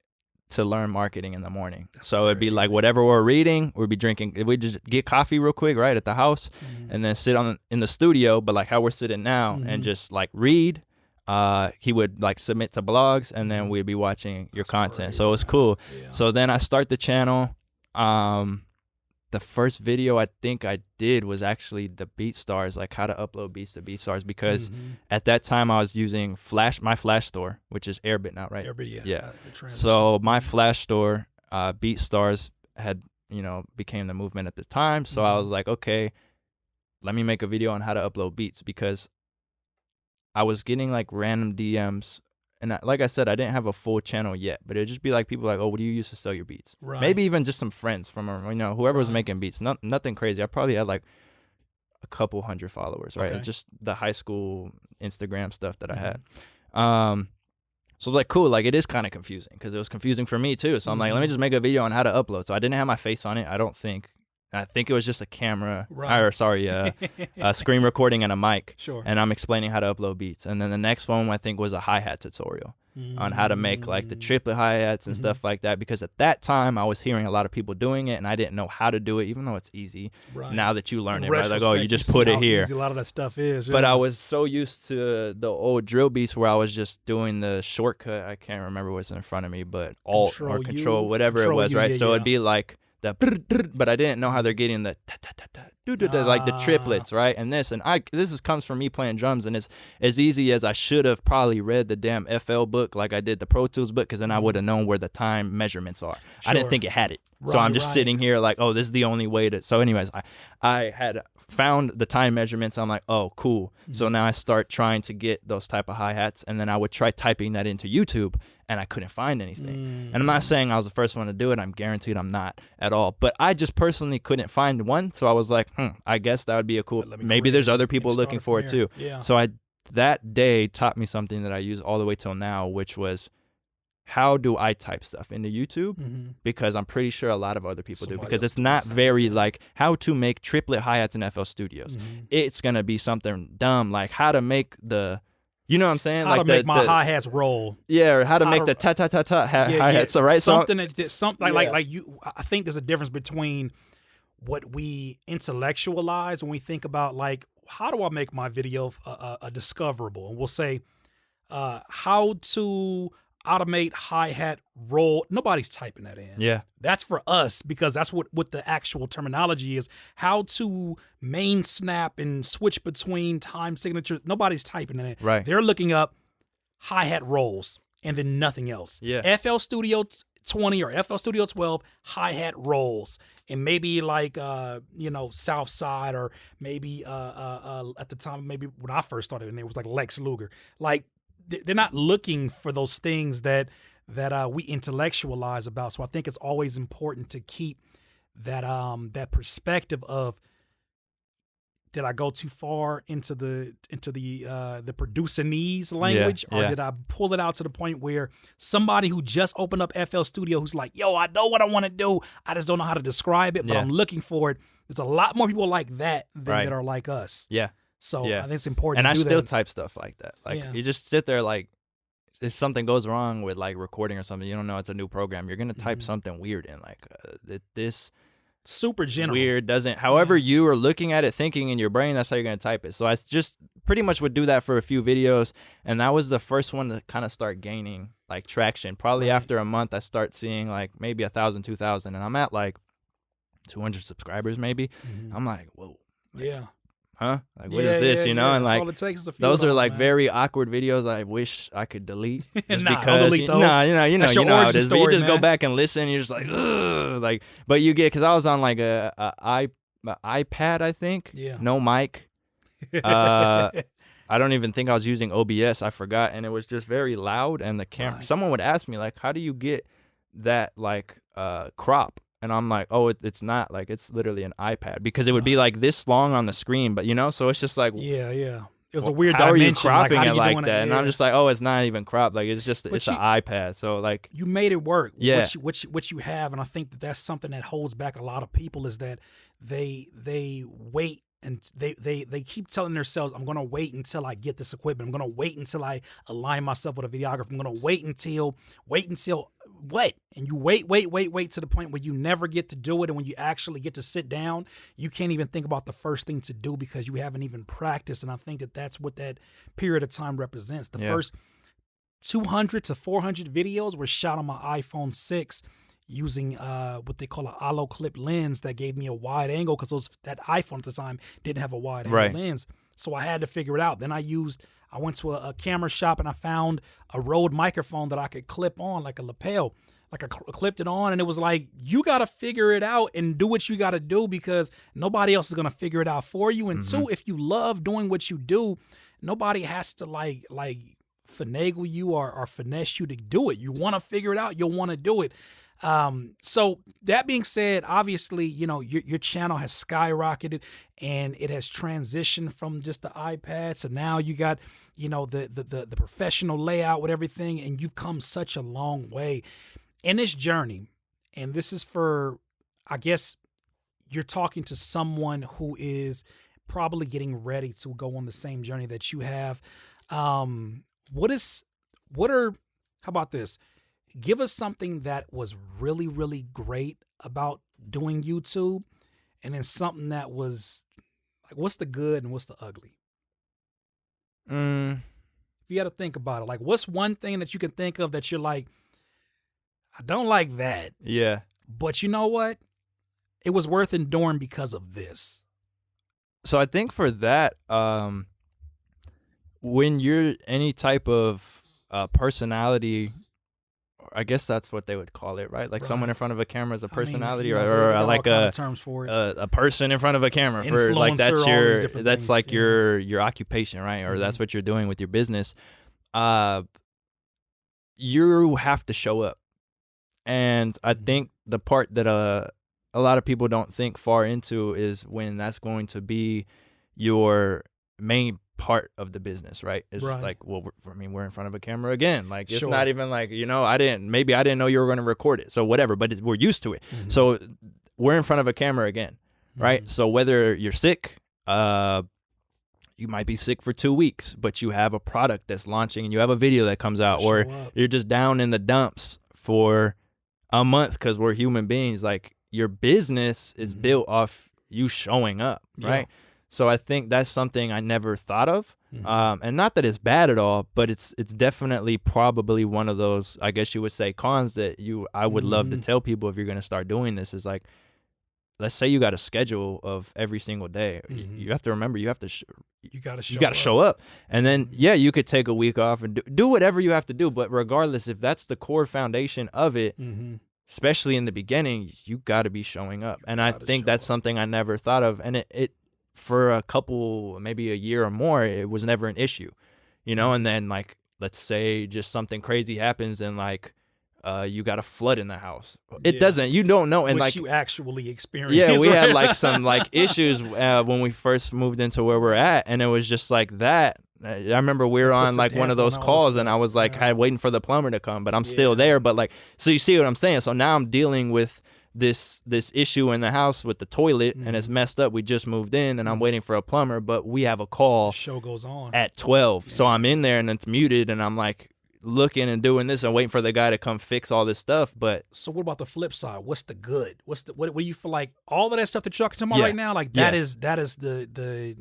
to learn marketing in the morning. So it'd be like whatever we're reading, we'd be drinking. We'd just get coffee real quick, right, at the house, and then sit in the studio, but like how we're sitting now, and just like read. He would like submit to blogs, and then we'd be watching your content. So it was cool. Yeah. So then I start the channel. the first video I think I did was actually the BeatStars, like how to upload beats to BeatStars, because at that time I was using my Flash store, which is Airbit now, right? Airbit, yeah. So my Flash store, BeatStars had, became the movement at the time. So I was like, okay, let me make a video on how to upload beats, because I was getting like random DMs. And like I said, I didn't have a full channel yet, but it'd just be like people like, oh, what do you use to sell your beats? Right. Maybe even just some friends from, whoever was making beats. Nothing crazy. I probably had like a couple hundred followers, right? Okay. Just the high school Instagram stuff that I had. So like, cool, like it is kind of confusing, because it was confusing for me too. So I'm like, let me just make a video on how to upload. So I didn't have my face on it, I don't think. I think it was just a camera, a screen recording and a mic. Sure. And I'm explaining how to upload beats. And then the next one I think was a hi-hat tutorial on how to make like the triplet hi-hats and stuff like that. Because at that time I was hearing a lot of people doing it, and I didn't know how to do it, even though it's easy. Right. Now that you learn it, right? Like, oh, you just put it here. Easy a lot of that stuff is. But I was so used to the old drill beats where I was just doing the shortcut. I can't remember what's in front of me, but Alt or Control, whatever it was, right? So it'd be like but I didn't know how they're getting the like the triplets, right? And this comes from me playing drums, and it's as easy as I should have probably read the damn FL book like I did the Pro Tools book, because then I would have known where the time measurements are. Sure. I didn't think it had it. So I'm just sitting here like, oh, this is the only way to. So anyways, I had found the time measurements. I'm like, oh, cool. So now I start trying to get those type of hi-hats, and then I would try typing that into YouTube, and I couldn't find anything. And I'm not saying I was the first one to do it. I'm guaranteed I'm not at all. But I just personally couldn't find one. So I was like, I guess that would be a cool, maybe there's other people looking for it too. Yeah. So that day taught me something that I use all the way till now, which was, how do I type stuff into YouTube? Because I'm pretty sure a lot of other people do, because it's not very like how to make triplet hi-hats in FL Studios. It's going to be something dumb like how to make the, you know what I'm saying? How like to make my hi-hats roll. Yeah, or how to make the ta-ta-ta-ta hi-hats, so, right? Something like you, I think there's a difference between what we intellectualize when we think about like, how do I make my video discoverable? And we'll say, how to automate hi-hat roll. Nobody's typing that in. Yeah. That's for us, because that's what the actual terminology is. How to main snap and switch between time signatures. Nobody's typing in it. Right. They're looking up hi-hat rolls and then nothing else. Yeah. FL Studio 20 or FL Studio 12 hi-hat rolls. And maybe like, South Side, or maybe at the time, maybe when I first started in there, it was like Lex Luger. Like, they're not looking for those things that we intellectualize about. So I think it's always important to keep that perspective of, did I go too far into the producer-nese language, or did I pull it out to the point where somebody who just opened up FL Studio, who's like, yo, I know what I want to do, I just don't know how to describe it, but I'm looking for it. There's a lot more people like that than that are like us. Yeah. So I think it's important and to do I still that. type stuff like that. Like you just sit there, like if something goes wrong with like recording or something, you don't know it's a new program, you're going to type something weird in, like this super general weird doesn't, however you are looking at it, thinking in your brain, that's how you're going to type it. So I just pretty much would do that for a few videos, and that was the first one to kind of start gaining like traction. Probably after a month I start seeing like maybe 1,000, 2,000, and I'm at like 200 subscribers maybe. I'm like, whoa. Like, huh? Like, what is this? And that's like, all it takes is a few those are months, like man. very awkward videos I wish I could delete. Just Nah, because, don't delete those. you know That's your how it origin is. But you story, just go man. back and listen. You're just like, ugh. Like, but you get, because I was on like a iPad, I think. Yeah. No mic. I don't even think I was using OBS. I forgot, and it was just very loud. And the camera. Someone would ask me like, how do you get that like crop? And I'm like, oh, it's not, like, it's literally an iPad, because it would be like this long on the screen, but so it's just like, it was a weird how dimension. are you cropping how it like doing that? And I'm just like, oh, it's not even cropped, like it's just it's an iPad. So like, you made it work. Yeah. What you have, and I think that's something that holds back a lot of people, is that they wait. And they keep telling themselves, I'm going to wait until I get this equipment. I'm going to wait until I align myself with a videographer. I'm going to wait until what? And you wait to the point where you never get to do it. And when you actually get to sit down, you can't even think about the first thing to do, because you haven't even practiced. And I think that's what that period of time represents. The first 200 to 400 videos were shot on my iPhone 6. using what they call an hollow clip lens that gave me a wide angle, because that iPhone at the time didn't have a wide angle lens. So I had to figure it out. Then I went to a camera shop and I found a Rode microphone that I could clip on like a lapel. Like I clipped it on, and it was like, you got to figure it out and do what you got to do, because nobody else is going to figure it out for you. And two, if you love doing what you do, nobody has to like finagle you or finesse you to do it. You want to figure it out, you'll want to do it. So that being said, obviously, you know, your channel has skyrocketed and it has transitioned from just the iPad. So now you got, you know, the professional layout with everything, and you've come such a long way in this journey. And this is for, I guess, you're talking to someone who is probably getting ready to go on the same journey that you have. How about this? Give us something that was really, really great about doing YouTube, and then something that was like, what's the good and what's the ugly? You got to think about it. Like, what's one thing that you can think of that you're like, I don't like that. Yeah. But you know what? It was worth enduring because of this. So I think for that, when you're any type of personality, I guess that's what they would call it, right? Like someone in front of a camera is a personality, or like terms for it. A person in front of a camera. For like that's like your occupation, right? Or that's what you're doing with your business. You have to show up, and I think the part that a lot of people don't think far into is when that's going to be your main part of the business, right? It's like, well, we're in front of a camera again. Like, it's not even like, you know, I didn't know you were going to record it. So whatever, but we're used to it. So we're in front of a camera again, right? So whether you're sick, you might be sick for 2 weeks, but you have a product that's launching and you have a video that comes out, or you're just down in the dumps for a month, because we're human beings. Like, your business is built off you showing up, right? So I think that's something I never thought of. And not that it's bad at all, but it's definitely probably one of those, I guess you would say, cons that I would love to tell people if you're going to start doing this, is like, let's say you got a schedule of every single day. You have to remember, you got to show up. And then, you could take a week off and do whatever you have to do. But regardless, if that's the core foundation of it, especially in the beginning, you got to be showing up. And I think that's something I never thought of. And it for a couple, maybe a year or more, it was never an issue, you know? And then, like, let's say just something crazy happens and, like, you got a flood in the house. It doesn't, you don't know. And which like, you actually experienced. Yeah, we had like some like issues when we first moved into where we're at. And it was just like that. I remember we were on like one of those calls, and I was like, waiting for the plumber to come, but I'm still there. But like, so you see what I'm saying? So now I'm dealing with this issue in the house with the toilet, and it's messed up. We just moved in, and I'm waiting for a plumber, but we have a call. The show goes on at 12. So I'm in there and it's muted, and I'm like looking and doing this and waiting for the guy to come fix all this stuff. But so what about the flip side? What's the good? What do you feel like all of that stuff that you're talking about right now? Like that is the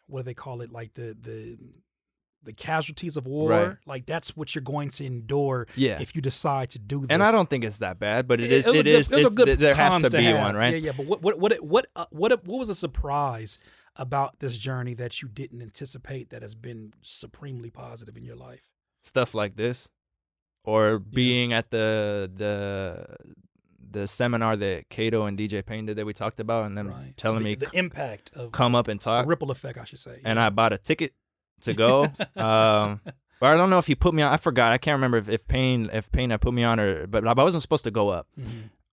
what do they call it? Like the casualties of war. Right. Like that's what you're going to endure if you decide to do this. And I don't think it's that bad, but it is. There has to be one, right? Yeah. But what was a surprise about this journey that you didn't anticipate that has been supremely positive in your life? Stuff like this, or being at the seminar that Kato and DJ Payne did that we talked about, and them telling me the impact of come up and talk, the ripple effect, I should say. And I bought a ticket to go. But I don't know if he put me on. I forgot. I can't remember if Payne had put me on, but I wasn't supposed to go up.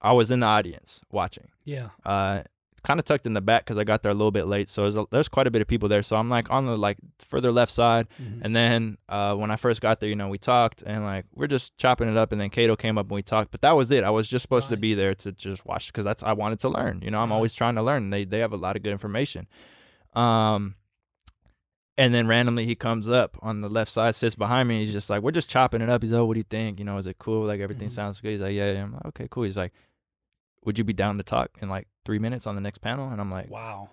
I was in the audience watching. Yeah. Kind of tucked in the back because I got there a little bit late, so there's quite a bit of people there. So I'm like on the like further left side, and then when I first got there, we talked and like we're just chopping it up, and then Kato came up and we talked. But that was it. I was just supposed to be there to just watch because I wanted to learn. I'm always trying to learn. They have a lot of good information. And then randomly he comes up on the left side, sits behind me. He's just like, we're just chopping it up. He's like, oh, what do you think? Is it cool? Like everything sounds good. He's like, yeah. I'm like, okay, cool. He's like, would you be down to talk in like 3 minutes on the next panel? And I'm like, wow.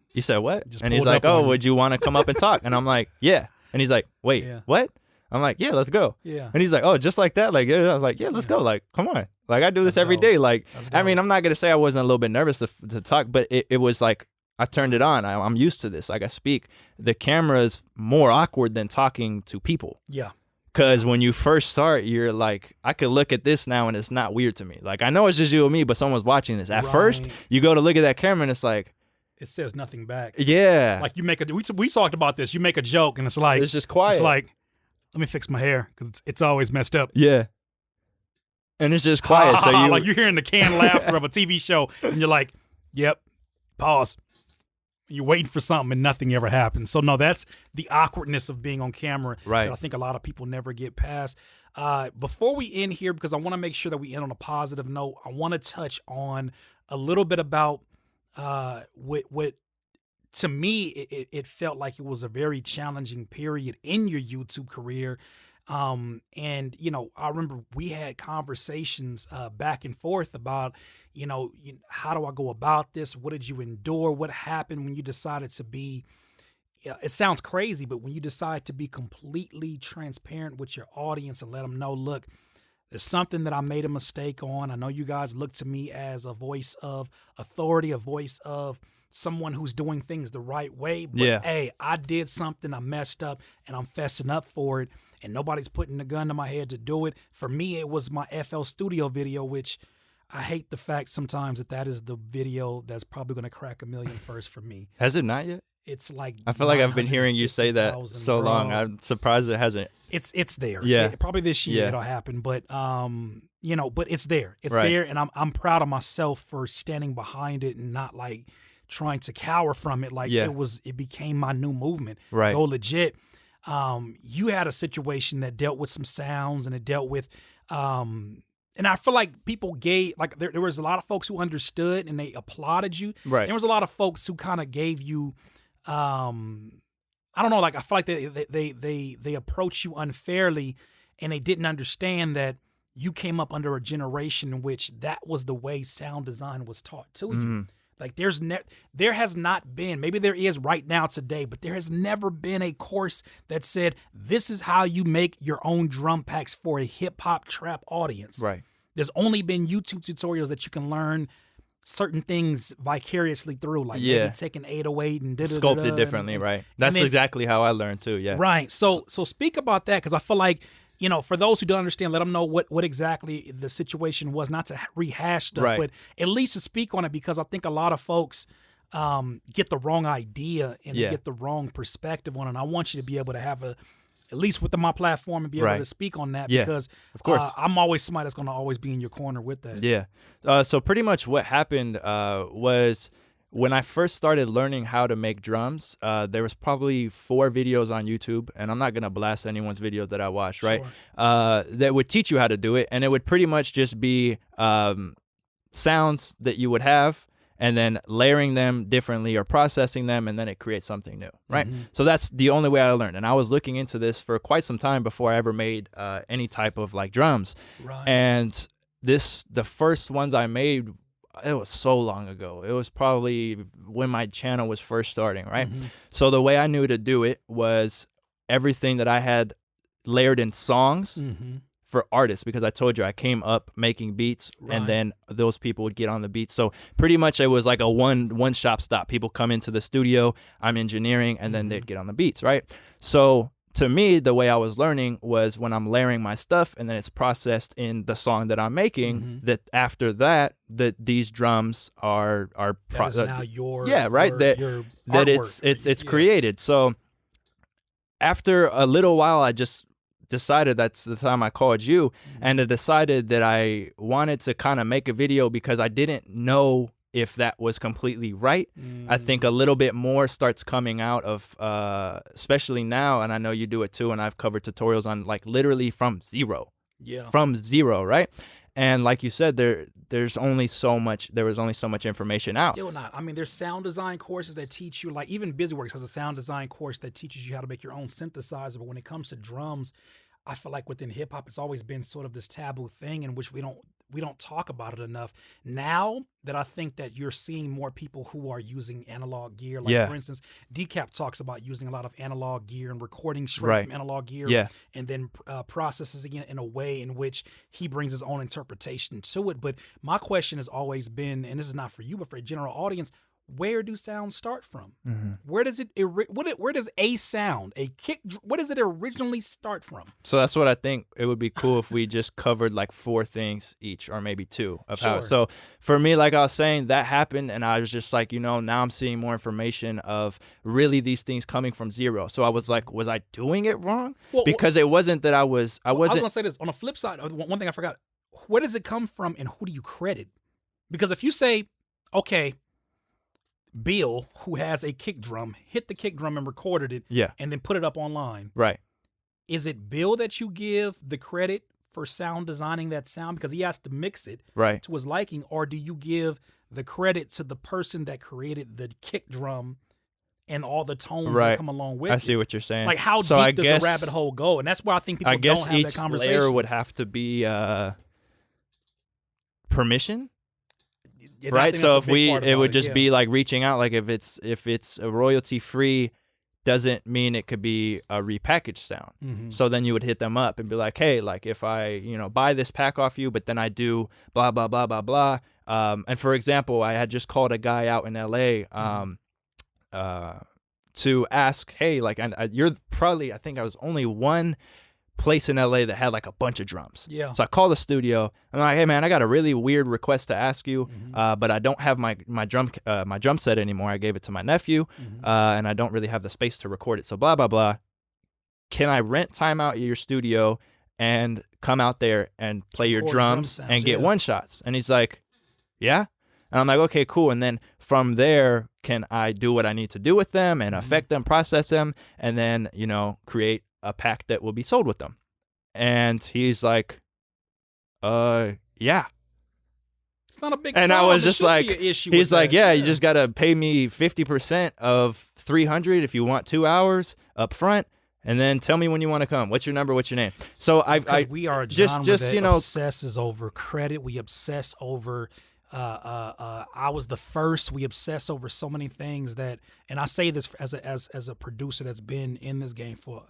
He said, what? And he's like, oh, would you want to come up and talk? And I'm like, yeah. And he's like, wait, what? I'm like, yeah, let's go. Yeah. And he's like, oh, just like that? Like, yeah. I was like, yeah, let's go. Like, come on. Like, I do this every day. Like, I mean, I'm not going to say I wasn't a little bit nervous to talk, but it was like, I turned it on. I'm used to this. Like, I speak. The camera is more awkward than talking to people. Yeah. Because when you first start, you're like, I could look at this now and it's not weird to me. Like, I know it's just you and me, but someone's watching this. At first, you go to look at that camera and it's like, it says nothing back. Yeah. Like you make we talked about this. You make a joke and it's like, it's just quiet. It's like, let me fix my hair because it's always messed up. Yeah. And it's just quiet. So like you're hearing the canned laughter of a TV show and you're like, yep, pause. You're waiting for something and nothing ever happens. So no, that's the awkwardness of being on camera that I think a lot of people never get past. Before we end here, because I want to make sure that we end on a positive note, I want to touch on a little bit about what to me it felt like it was a very challenging period in your YouTube career. And you know, I remember we had conversations back and forth about, how do I go about this? What did you endure? What happened when you decided to be, it sounds crazy, but when you decide to be completely transparent with your audience and let them know, look, there's something that I made a mistake on. I know you guys look to me as a voice of authority, a voice of someone who's doing things the right way. But hey, I did something, I messed up, and I'm fessing up for it. And nobody's putting a gun to my head to do it. For me, it was my FL Studio video, which I hate the fact sometimes that is the video that's probably going to crack 1 million first for me. Has it not yet? It's like I feel like I've been hearing you say that so long. I'm surprised it hasn't. It's there. Yeah. Probably this year it'll happen, but but it's there. It's there, and I'm proud of myself for standing behind it and not like trying to cower from it. Like it became my new movement. Right. Go legit. You had a situation that dealt with some sounds and it dealt with and I feel like people gave, like there was a lot of folks who understood and they applauded you. Right. There was a lot of folks who kind of gave you, I don't know, like I feel like they approached you unfairly and they didn't understand that you came up under a generation in which that was the way sound design was taught to you. Like there has not been, maybe there is right now today, but there has never been a course that said this is how you make your own drum packs for a hip hop trap audience. Right. There's only been YouTube tutorials that you can learn certain things vicariously through, like maybe take an 808 and sculpt it differently, right? That's exactly how I learned too. Yeah. Right. So speak about that, because I feel like, for those who don't understand, let them know what exactly the situation was, not to rehash stuff, but at least to speak on it, because I think a lot of folks get the wrong idea and they get the wrong perspective on it. And I want you to be able to have at least within my platform, and be able to speak on that, because of course. I'm always somebody that's going to always be in your corner with that. Yeah. So pretty much what happened was, when I first started learning how to make drums, there was probably 4 videos on YouTube, and I'm not going to blast anyone's videos that I watched, right? That would teach you how to do it, and it would pretty much just be sounds that you would have, and then layering them differently or processing them, and then it creates something new, right? So that's the only way I learned, and I was looking into this for quite some time before I ever made any type of like drums. And the first ones I made, it was so long ago. It was probably when my channel was first starting, right? So the way I knew to do it was everything that I had layered in songs for artists, because I told you I came up making beats, and then those people would get on the beats. So pretty much it was like a one shop stop. People come into the studio, I'm engineering, and then they'd get on the beats, right? So to me, the way I was learning was when I'm layering my stuff and then it's processed in the song that I'm making, that after that, these drums are that is now your it's created. So after a little while, I just decided, that's the time I called you, and I decided that I wanted to kind of make a video, because I didn't know if that was completely right. I think a little bit more starts coming out of, especially now, and I know you do it too, and I've covered tutorials on like literally from zero. From zero, right? And like you said, there was only so much information out. Still not. I mean, there's sound design courses that teach you, like even BusyWorks has a sound design course that teaches you how to make your own synthesizer. But when it comes to drums, I feel like within hip hop, it's always been sort of this taboo thing in which we don't we don't talk about it enough. Now that I think that you're seeing more people who are using analog gear, like for instance, Decap talks about using a lot of analog gear and recording straight from analog gear, and then processing it in a way in which he brings his own interpretation to it. But my question has always been, and this is not for you, but for a general audience, where do sounds start from? Where does it? Where does a sound, a kick? Where does it originally start from? So that's what I think. It would be cool if we just covered like 4 things each, or maybe 2 of how. So for me, like I was saying, that happened, and I was just like, now I'm seeing more information of really these things coming from 0. So I was like, was I doing it wrong? Because it wasn't that I wasn't. I was gonna say this on the flip side. One thing I forgot: where does it come from, and who do you credit? Because if you say, okay, Bill, who has a kick drum, hit the kick drum and recorded it, and then put it up online. Right. Is it Bill that you give the credit for sound designing that sound because he has to mix it to his liking, or do you give the credit to the person that created the kick drum and all the tones that come along with it? I see what you're saying. Like, how deep does the rabbit hole go? And that's why I think people don't have that conversation. Layer would have to be permission. Right, so if it would just be like reaching out, like if it's a royalty free, doesn't mean it could be a repackaged sound. So then you would hit them up and be like, hey, like if I buy this pack off you, but then I do blah blah blah blah blah. And for example, I had just called a guy out in LA to ask, hey, like you're probably, I think I was only one place in LA that had like a bunch of drums. So I call the studio. I'm like, hey man, I got a really weird request to ask you, but I don't have my drum set anymore. I gave it to my nephew, and I don't really have the space to record it. So blah blah blah. Can I rent time out at your studio and come out there and play your drums and get one shots? And he's like, yeah. And I'm like, okay, cool. And then from there, can I do what I need to do with them and affect them, process them, and then create a pack that will be sold with them? And he's like, yeah. It's not a big and problem. I was just like, he's like, yeah, you just got to pay me 50% of $300 if you want 2 hours up front. And then tell me when you want to come. What's your number? What's your name? So we are a genre that obsesses over credit. We obsess over I was the first. We obsess over so many things that, and I say this as a producer that's been in this game for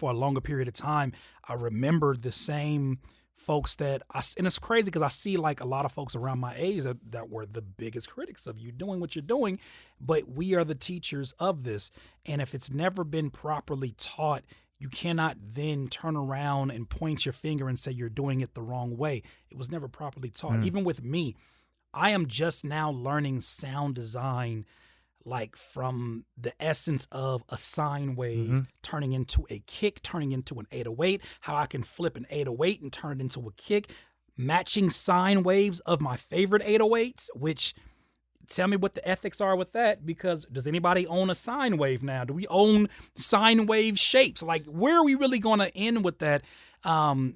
a longer period of time. I remember the same folks and it's crazy because I see like a lot of folks around my age that were the biggest critics of you doing what you're doing, but we are the teachers of this. And if it's never been properly taught, you cannot then turn around and point your finger and say you're doing it the wrong way. It was never properly taught. Even with me, I am just now learning sound design, like from the essence of a sine wave turning into a kick, turning into an 808, how I can flip an 808 and turn it into a kick, matching sine waves of my favorite 808s, which tell me what the ethics are with that, because does anybody own a sine wave now? Do we own sine wave shapes? Like, where are we really going to end with that?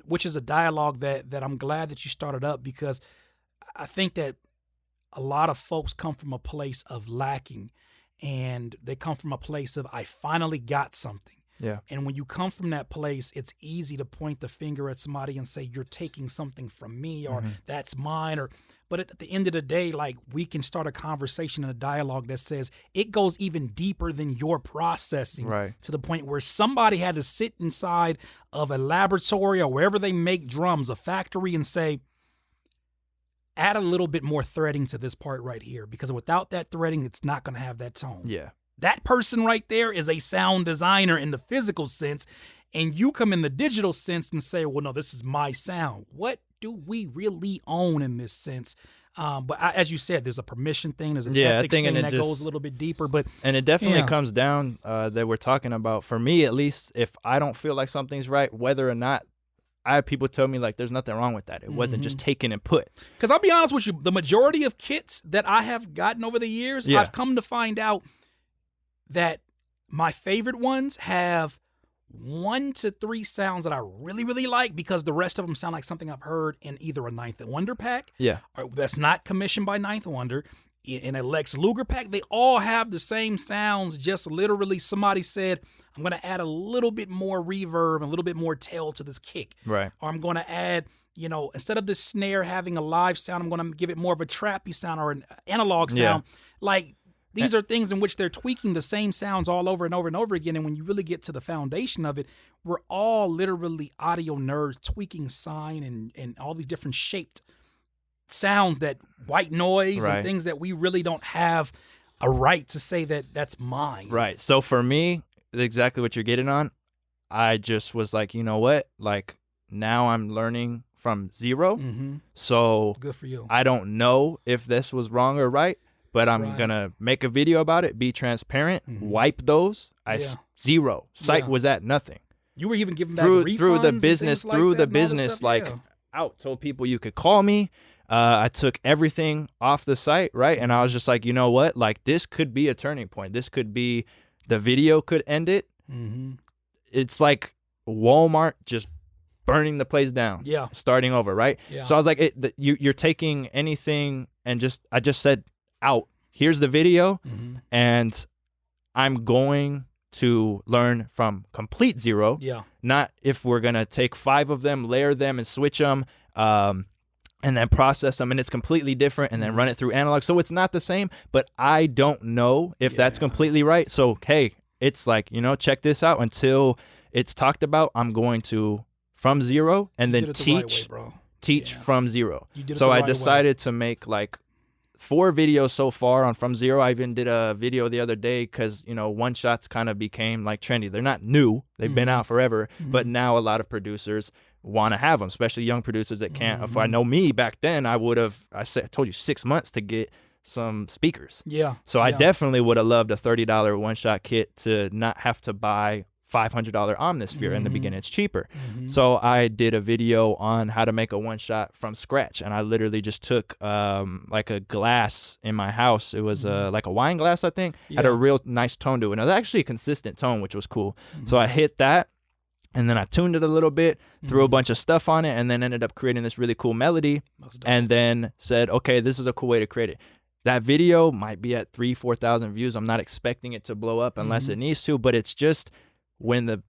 Which is a dialogue that I'm glad that you started up, because I think that a lot of folks come from a place of lacking, and they come from a place of, I finally got something. Yeah. And when you come from that place, it's easy to point the finger at somebody and say, you're taking something from me, or that's mine. But at the end of the day, like, we can start a conversation and a dialogue that says it goes even deeper than your processing, to the point where somebody had to sit inside of a laboratory or wherever they make drums, a factory, and say, add a little bit more threading to this part right here, because without that threading, it's not going to have that tone. Yeah. That person right there is a sound designer in the physical sense, and you come in the digital sense and say, well, no, this is my sound. What do we really own in this sense? But as you said, there's a permission thing, there's an ethics thing that goes a little bit deeper. And it definitely comes down that we're talking about, for me at least, if I don't feel like something's right, whether or not, I have people tell me like there's nothing wrong with that. It wasn't just taken and put. Because I'll be honest with you, the majority of kits that I have gotten over the years, I've come to find out that my favorite ones have 1 to 3 sounds that I really, really like, because the rest of them sound like something I've heard in either a Ninth Wonder pack, or that's not commissioned by Ninth Wonder, in a Lex Luger pack, they all have the same sounds. Just literally somebody said, I'm going to add a little bit more reverb, a little bit more tail to this kick. Right. Or I'm going to add, instead of the snare having a live sound, I'm going to give it more of a trappy sound or an analog sound. Yeah. Like, these are things in which they're tweaking the same sounds all over and over and over again. And when you really get to the foundation of it, we're all literally audio nerds tweaking sine and all these different shaped sounds, that white noise and things that we really don't have a right to say that that's mine. Right. So for me, exactly what you're getting on, I just was like, you know what? Like, now I'm learning from zero. Mm-hmm. So good for you. I don't know if this was wrong or right, but I'm going to make a video about it, be transparent, wipe those. Zero. Site was at nothing. You were even giving back refunds through the business, like out. Told people you could call me. I took everything off the site, right? And I was just like, you know what? Like, this could be a turning point. This could be, the video could end it. Mm-hmm. It's like Walmart just burning the place down. Yeah. Starting over, right? Yeah. So I was like, you're taking anything and I just said, out. Here's the video, and I'm going to learn from complete zero. Yeah. Not if we're gonna take 5 of them, layer them, and switch them, and then process them, and it's completely different, and then run it through analog. So it's not the same, but I don't know if that's completely right. So hey, it's like, check this out. Until it's talked about, I'm going to from zero and then teach from zero. So I decided to make like 4 videos so far on From Zero. I even did a video the other day because, one shots kind of became like trendy. They're not new. They've been out forever. But now a lot of producers want to have them, especially young producers that can't. If I know me back then, I told you 6 months to get some speakers. Yeah. So I definitely would have loved a $30 one-shot kit to not have to buy $500 Omnisphere in the beginning. It's cheaper. So I did a video on how to make a one-shot from scratch, and I literally just took like a glass in my house. It was like a wine glass, I think. Had a real nice tone to it. And it was actually a consistent tone, which was cool. So I hit that, and then I tuned it a little bit, threw a bunch of stuff on it, and then ended up creating this really cool melody, and then said, okay, this is a cool way to create it. That video might be at 3,000-4,000 views. I'm not expecting it to blow up unless it needs to, but it's just when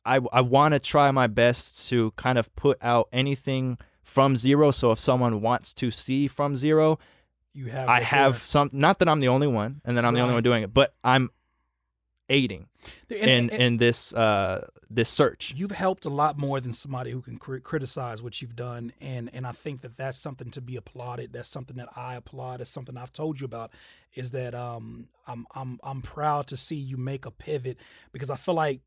I want to try my best to kind of put out anything from zero. So if someone wants to see from zero, I have some, not that I'm the only one and that I'm the only one doing it, but I'm aiding in this this search. You've helped a lot more than somebody who can criticize what you've done, and I think that that's something to be applauded. That's something that I applaud. That's something I've told you about, is that I'm proud to see you make a pivot, because I feel like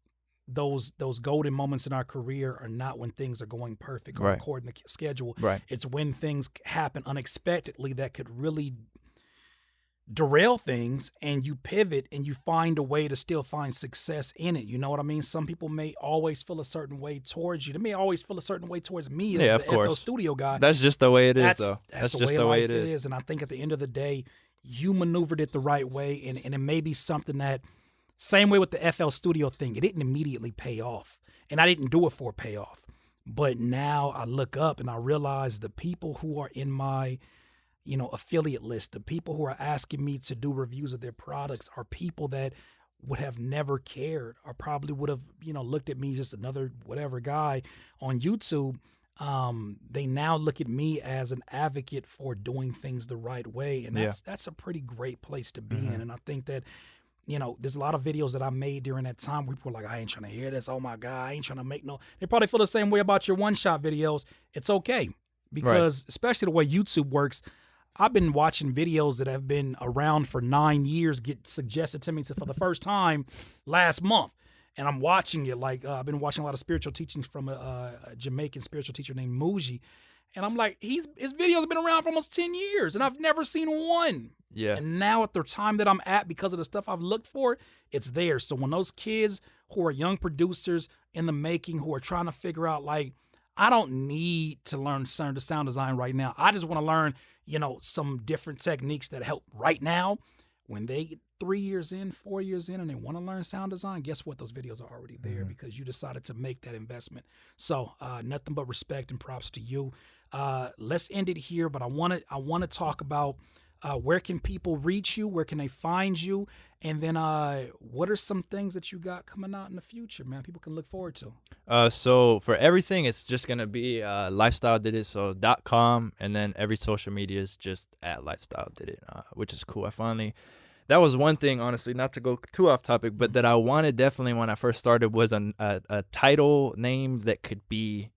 those golden moments in our career are not when things are going perfect or according to schedule. Right. It's when things happen unexpectedly that could really derail things, and you pivot and you find a way to still find success in it. You know what I mean? Some people may always feel a certain way towards you. They may always feel a certain way towards me as the FL Studio guy. That's just the way it is, though. That's just the way it is. And I think at the end of the day, you maneuvered it the right way, and it may be something that, same way with the FL Studio thing, it didn't immediately pay off, and I didn't do it for a payoff. But now I look up and I realize the people who are in my affiliate list, the people who are asking me to do reviews of their products, are people that would have never cared, or probably would have, looked at me just another whatever guy on YouTube. They now look at me as an advocate for doing things the right way. And that's a pretty great place to be in. And I think that, there's a lot of videos that I made during that time where people were like, I ain't trying to hear this. Oh my God, I ain't trying to make no. They probably feel the same way about your one-shot videos. It's okay, because especially the way YouTube works, I've been watching videos that have been around for 9 years get suggested to me for the first time last month. And I'm watching it like, I've been watching a lot of spiritual teachings from a Jamaican spiritual teacher named Muji. And I'm like, his videos have been around for almost 10 years, and I've never seen one. Yeah. And now at the time that I'm at, because of the stuff I've looked for, it's there. So when those kids who are young producers in the making, who are trying to figure out, like, I don't need to learn sound design right now. I just want to learn, some different techniques that help right now. When they get 3 years in, 4 years in, and they want to learn sound design, guess what? Those videos are already there because you decided to make that investment. So nothing but respect and props to you. Let's end it here, but I want to talk about Where can people reach you? Where can they find you? And then what are some things that you got coming out in the future, man, people can look forward to? So for everything, it's just going to be LifestyleDidit, so .com, and then every social media is just at LifestyleDidit, which is cool. That was one thing, honestly, not to go too off topic, but that I wanted definitely when I first started was a title name that could be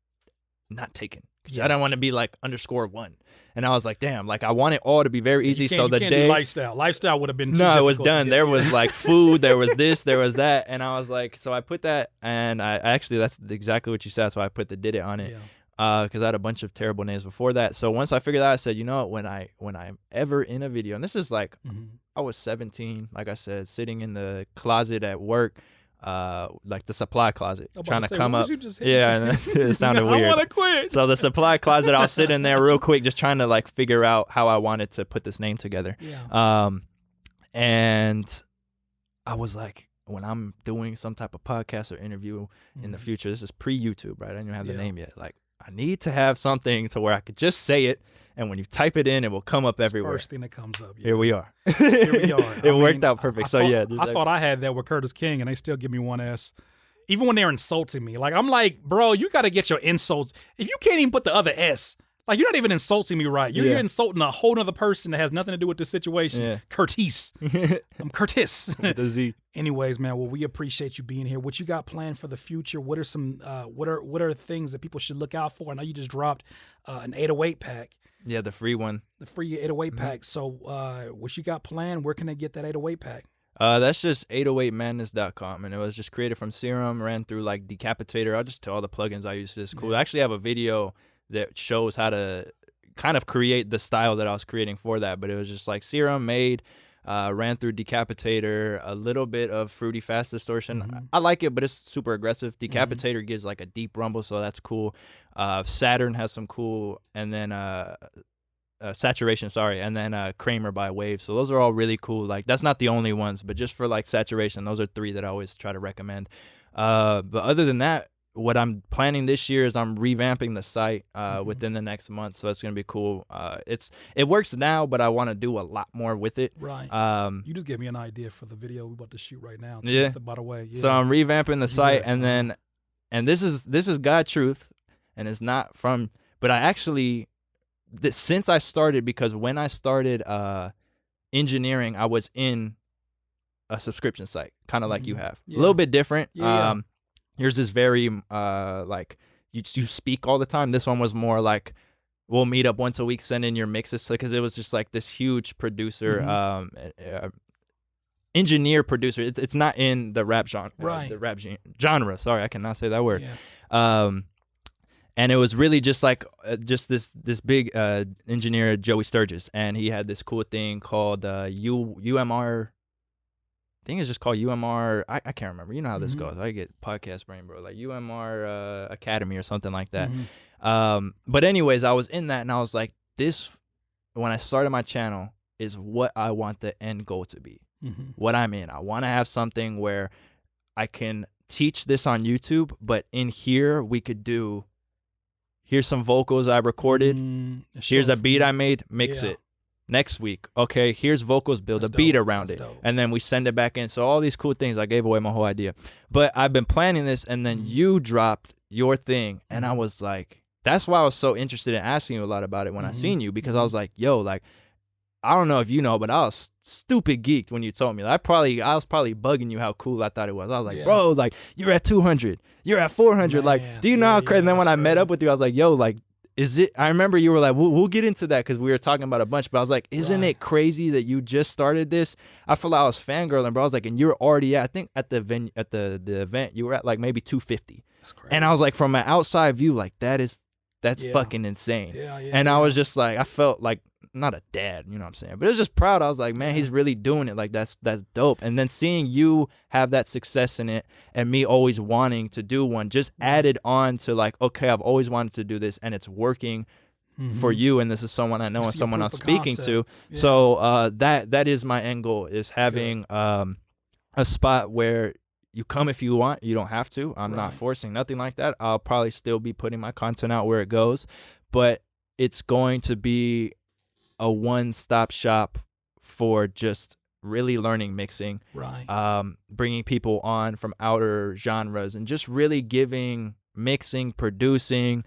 not taken. I don't want to be like _1. And I was like, damn, like I want it all to be very easy. So the day lifestyle would have been too no, it was difficult done. There was like food, there was this, there was that, and I was like, so I put that, and I actually that's exactly what you said. So I put the did it on it, because I had a bunch of terrible names before that. So once I figured that, I said, you know what, when I'm ever in a video, and this is like I was 17, like I said, sitting in the closet at work. Like the supply closet, trying to come up. Yeah, it sounded weird. I want to quit. So the supply closet, I was sitting there real quick, just trying to like figure out how I wanted to put this name together. And I was like, when I'm doing some type of podcast or interview in the future, this is pre-YouTube, right? I don't even have the name yet. Like, I need to have something to where I could just say it, and when you type it in, it will come up everywhere. First thing that comes up. Here we are. Here we are. It worked out perfect. I thought I had that with Curtis King, and they still give me one S. Even when they're insulting me, like I'm like, bro, you got to get your insults. If you can't even put the other S, like you're not even insulting me right. You're insulting a whole other person that has nothing to do with this situation. Yeah. Curtis. I'm Curtis. With a Z. Anyways, man, well, we appreciate you being here. What you got planned for the future? What are some what are things that people should look out for? I know you just dropped an 808 pack. Yeah, the free one. The free 808 pack. So what you got planned? Where can they get that 808 pack? That's just 808madness.com, and it was just created from Serum, ran through like Decapitator. I'll just tell all the plugins I use. This cool. I actually have a video that shows how to kind of create the style that I was creating for that, but it was just like Serum made, ran through Decapitator, a little bit of Fruity Fast Distortion. I like it, but it's super aggressive. Decapitator gives like a deep rumble, so that's cool. Saturn has some cool, and then Saturation, and then Kramer by Wave. So those are all really cool. Like that's not the only ones, but just for like Saturation, those are 3 that I always try to recommend. But other than that, what I'm planning this year is I'm revamping the site within the next month, so it's gonna be cool. It works now, but I want to do a lot more with it. Right. You just gave me an idea for the video we're about to shoot right now. Too, yeah. By the way. Yeah. So I'm revamping the site, and this is God truth, and it's not from. But I actually, since I started, because when I started engineering, I was in a subscription site, kind of like you have, a little bit different. Yours is very like you speak all the time. This one was more like we'll meet up once a week, send in your mixes, because it was just like this huge producer, engineer producer. It's not in the rap genre, the rap genre. Sorry, I cannot say that word. And it was really just like just this big engineer, Joey Sturgis, and he had this cool thing called UMR. I think it's just called UMR. I can't remember. You know how this goes. I get podcast brain, bro. Like UMR Academy or something like that. But anyways, I was in that, and I was like, this, when I started my channel, is what I want the end goal to be. What I'm in. I want to have something where I can teach this on YouTube, but in here we could do, here's some vocals I recorded. Here's a beat I made. Mix it. Next week, okay, here's vocals, build a beat around it. And then we send it back in. So all these cool things, I gave away my whole idea. But I've been planning this, and then you dropped your thing. And I was like, that's why I was so interested in asking you a lot about it when I seen you, because I was like, yo, like, I don't know if you know, but I was stupid geeked when you told me. Like, I was probably bugging you how cool I thought it was. I was like, bro, like, you're at 200. You're at 400. Like, do you know how crazy? And then when I met up with you, I was like, yo, like, is it? I remember you were like, we'll get into that because we were talking about a bunch. But I was like, isn't it crazy that you just started this? I feel like I was fangirling, bro. I was like, and you're already at, I think at the event you were at like maybe 250. That's crazy. And I was like, from an outside view, like that's fucking insane. And I was just like, I felt like not a dad, you know what I'm saying? But it was just proud. I was like, man, he's really doing it. Like that's dope. And then seeing you have that success in it, and me always wanting to do one, just added on to like, okay, I've always wanted to do this, and it's working for you. And this is someone I know and someone I'm speaking to. So that is my end goal, is having a spot where you come if you want. You don't have to. I'm not forcing nothing like that. I'll probably still be putting my content out where it goes, but it's going to be a one-stop shop for just really learning mixing, right? Bringing people on from outer genres and just really giving mixing, producing,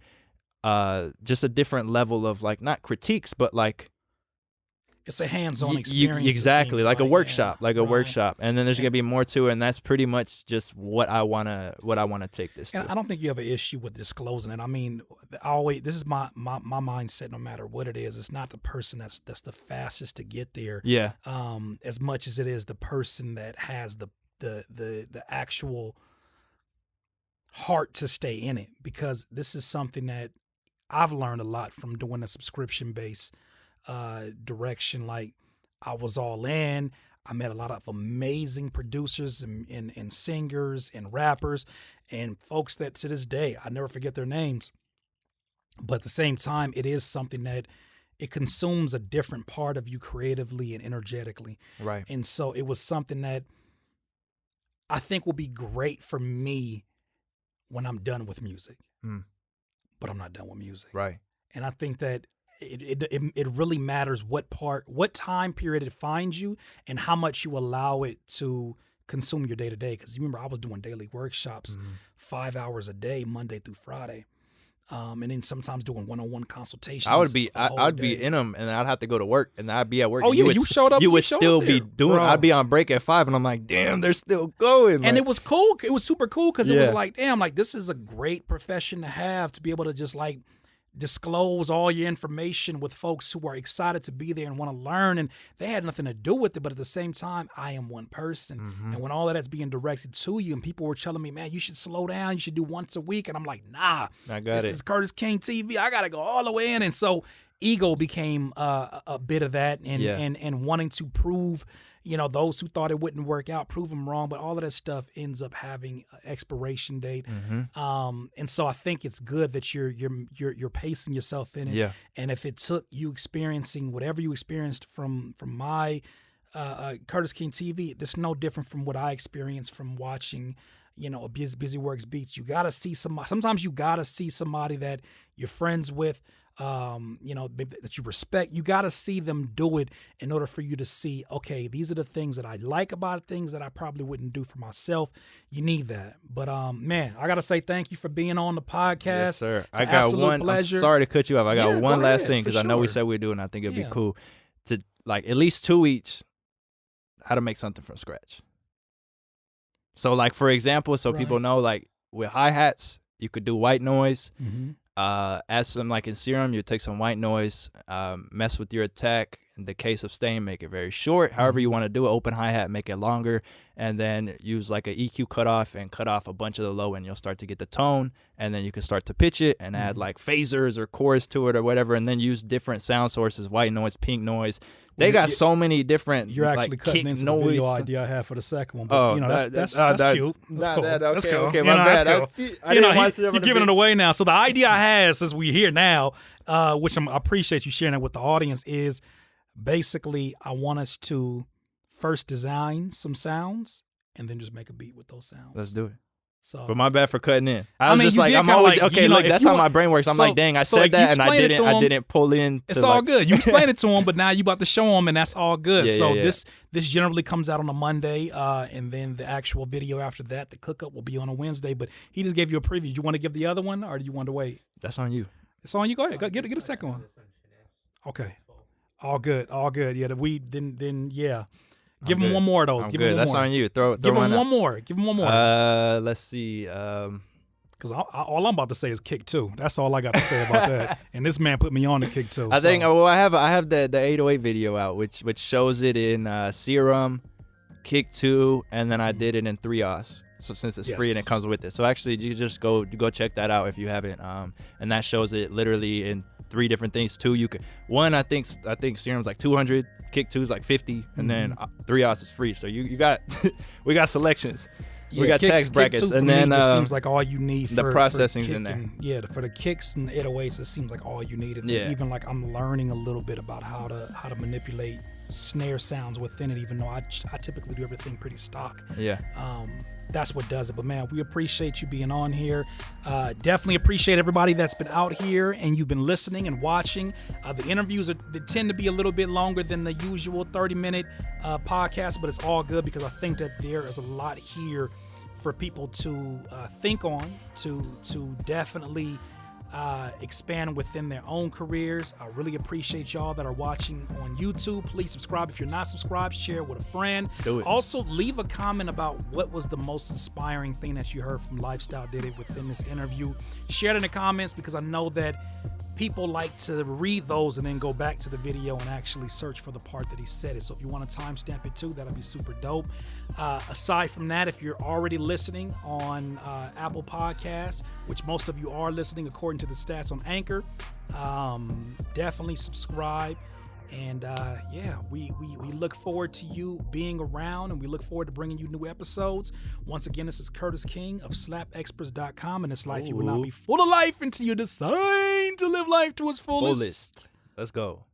just a different level of like not critiques, but like it's a hands-on experience. Exactly, like a workshop, workshop. And then there's gonna be more to it, and that's pretty much just what I wanna take this and to. I don't think you have an issue with disclosing it. I mean, always this is my mindset. No matter what it is, it's not the person that's the fastest to get there. Yeah. As much as it is the person that has the actual heart to stay in it, because this is something that I've learned a lot from doing a subscription-based direction. Like, I was all in. I met a lot of amazing producers and singers and rappers and folks that to this day I never forget their names. But at the same time, it is something that it consumes a different part of you creatively and energetically. Right. And so it was something that I think will be great for me when I'm done with music. But I'm not done with music. Right. And I think that it really matters what time period it finds you and how much you allow it to consume your day to day. Because remember, I was doing daily workshops, 5 hours a day, Monday through Friday. And then sometimes doing one-on-one consultations. I'd be in them, and I'd have to go to work, and I'd be at work. Oh yeah, you showed up. You would still there, be doing. bro. I'd be on break at 5, and I'm like, damn, they're still going. And like, it was cool. It was super cool because it was Yeah. like, damn, like this is a great profession to have, to be able to just like disclose all your information with folks who are excited to be there and want to learn. And they had nothing to do with it, but at the same time, I am one person. And when all of that's being directed to you, and people were telling me, man, you should slow down, you should do once a week, and I'm like, nah, this is Curtis King TV. I gotta go all the way in. And so ego became a bit of that, and wanting to prove, you know, those who thought it wouldn't work out, prove them wrong. But all of that stuff ends up having an expiration date. And so I think it's good that you're pacing yourself in it. Yeah. And if it took you experiencing whatever you experienced from my Curtis King TV, it's no different from what I experienced from watching, you know, a Busy Works Beats. You gotta see sometimes you gotta see somebody that you're friends with, you know, that you respect. You got to see them do it in order for you to see, okay, these are the things that I like about it, things that I probably wouldn't do for myself. You need that. But man, I got to say thank you for being on the podcast. Yes, sir. It's I got one. pleasure. I'm sorry to cut you off. I got one go last ahead, thing, for because I know we sure. said we'd do it, and I think it'd Yeah. be cool to like at least 2 each. How to make something from scratch. So like, for example, so people know, like with hi-hats, you could do white noise. Add some, like in Serum, you take some white noise, mess with your attack. In the case of Stain, make it very short. However you want to do it, open hi-hat, make it longer, and then use like a EQ cutoff and cut off a bunch of the low, and you'll start to get the tone, and then you can start to pitch it and add like phasers or chorus to it or whatever, and then use different sound sources, white noise, pink noise. They got so many different. You're actually like, cutting kick into noise. the video idea I had for the second one, but you know, that's cute. That's cool. That's cool. Okay, You my know, bad. that's cool. I didn't want to You're giving it away now. So the idea I had, since we're here now, which I appreciate you sharing it with the audience, is basically I want us to first design some sounds and then just make a beat with those sounds. Let's do it. So, But my bad for cutting in. I was just you like, did I'm kinda always like, okay. you know, Look, if that's you how want- my brain works. I'm so- like, dang, I so, said like, you that, and I explain it to didn't. I 'em. didn't pull in. it's all good. You explain it to them, but now you about to show them, and that's all good. Yeah, So yeah. this generally comes out on a Monday, and then the actual video after that, the cook-up, will be on a Wednesday. But he just gave you a preview. Do you want to give the other one, or do you want to wait? That's on you. It's on you. Go ahead. Go get a second one. Okay. All good. All good. Yeah. Yeah. Give him one more of those. I'm Give good. him one That's more. on you. Throw Give him one one more. Give him one more. Let's see. Because all I'm about to say is kick two. That's all I got to say about that. And this man put me on the kick two. I think. Well, I have the 808 video out, which shows it in Serum, Kick 2, and then I did it in 3os. So since it's free and it comes with it, so actually you just go check that out if you haven't. And that shows it literally in 3 different things too. You could I think Serum's like 200, Kick 2 is like 50, and then 3os is free. So you got we got selections. We got tax brackets, and and then just seems like all you need. the processing's in there. Yeah, for the kicks and 808s, it seems like all you need. And even like I'm learning a little bit about how to manipulate snare sounds within it, even though I typically do everything pretty stock. Yeah. That's what does it. But man, we appreciate you being on here. Definitely appreciate everybody that's been out here and you've been listening and watching. The interviews they tend to be a little bit longer than the usual 30-minute podcast, but it's all good because I think that there is a lot here for people to think on, to definitely expand within their own careers. I really appreciate y'all that are watching on YouTube. Please subscribe if you're not subscribed. Share with a friend. Do it. Also, leave a comment about what was the most inspiring thing that you heard from Lifestyle Did It within this interview. Share it in the comments because I know that people like to read those and then go back to the video and actually search for the part that he said it. So if you want to timestamp it too, that'll be super dope. Aside from that, if you're already listening on Apple Podcasts, which most of you are listening according to the stats on Anchor, definitely subscribe. And we look forward to you being around, and we look forward to bringing you new episodes. Once again, this is Curtis King of slapexperts.com, and this life you will not be full of life until you decide to live life to its fullest. Let's go.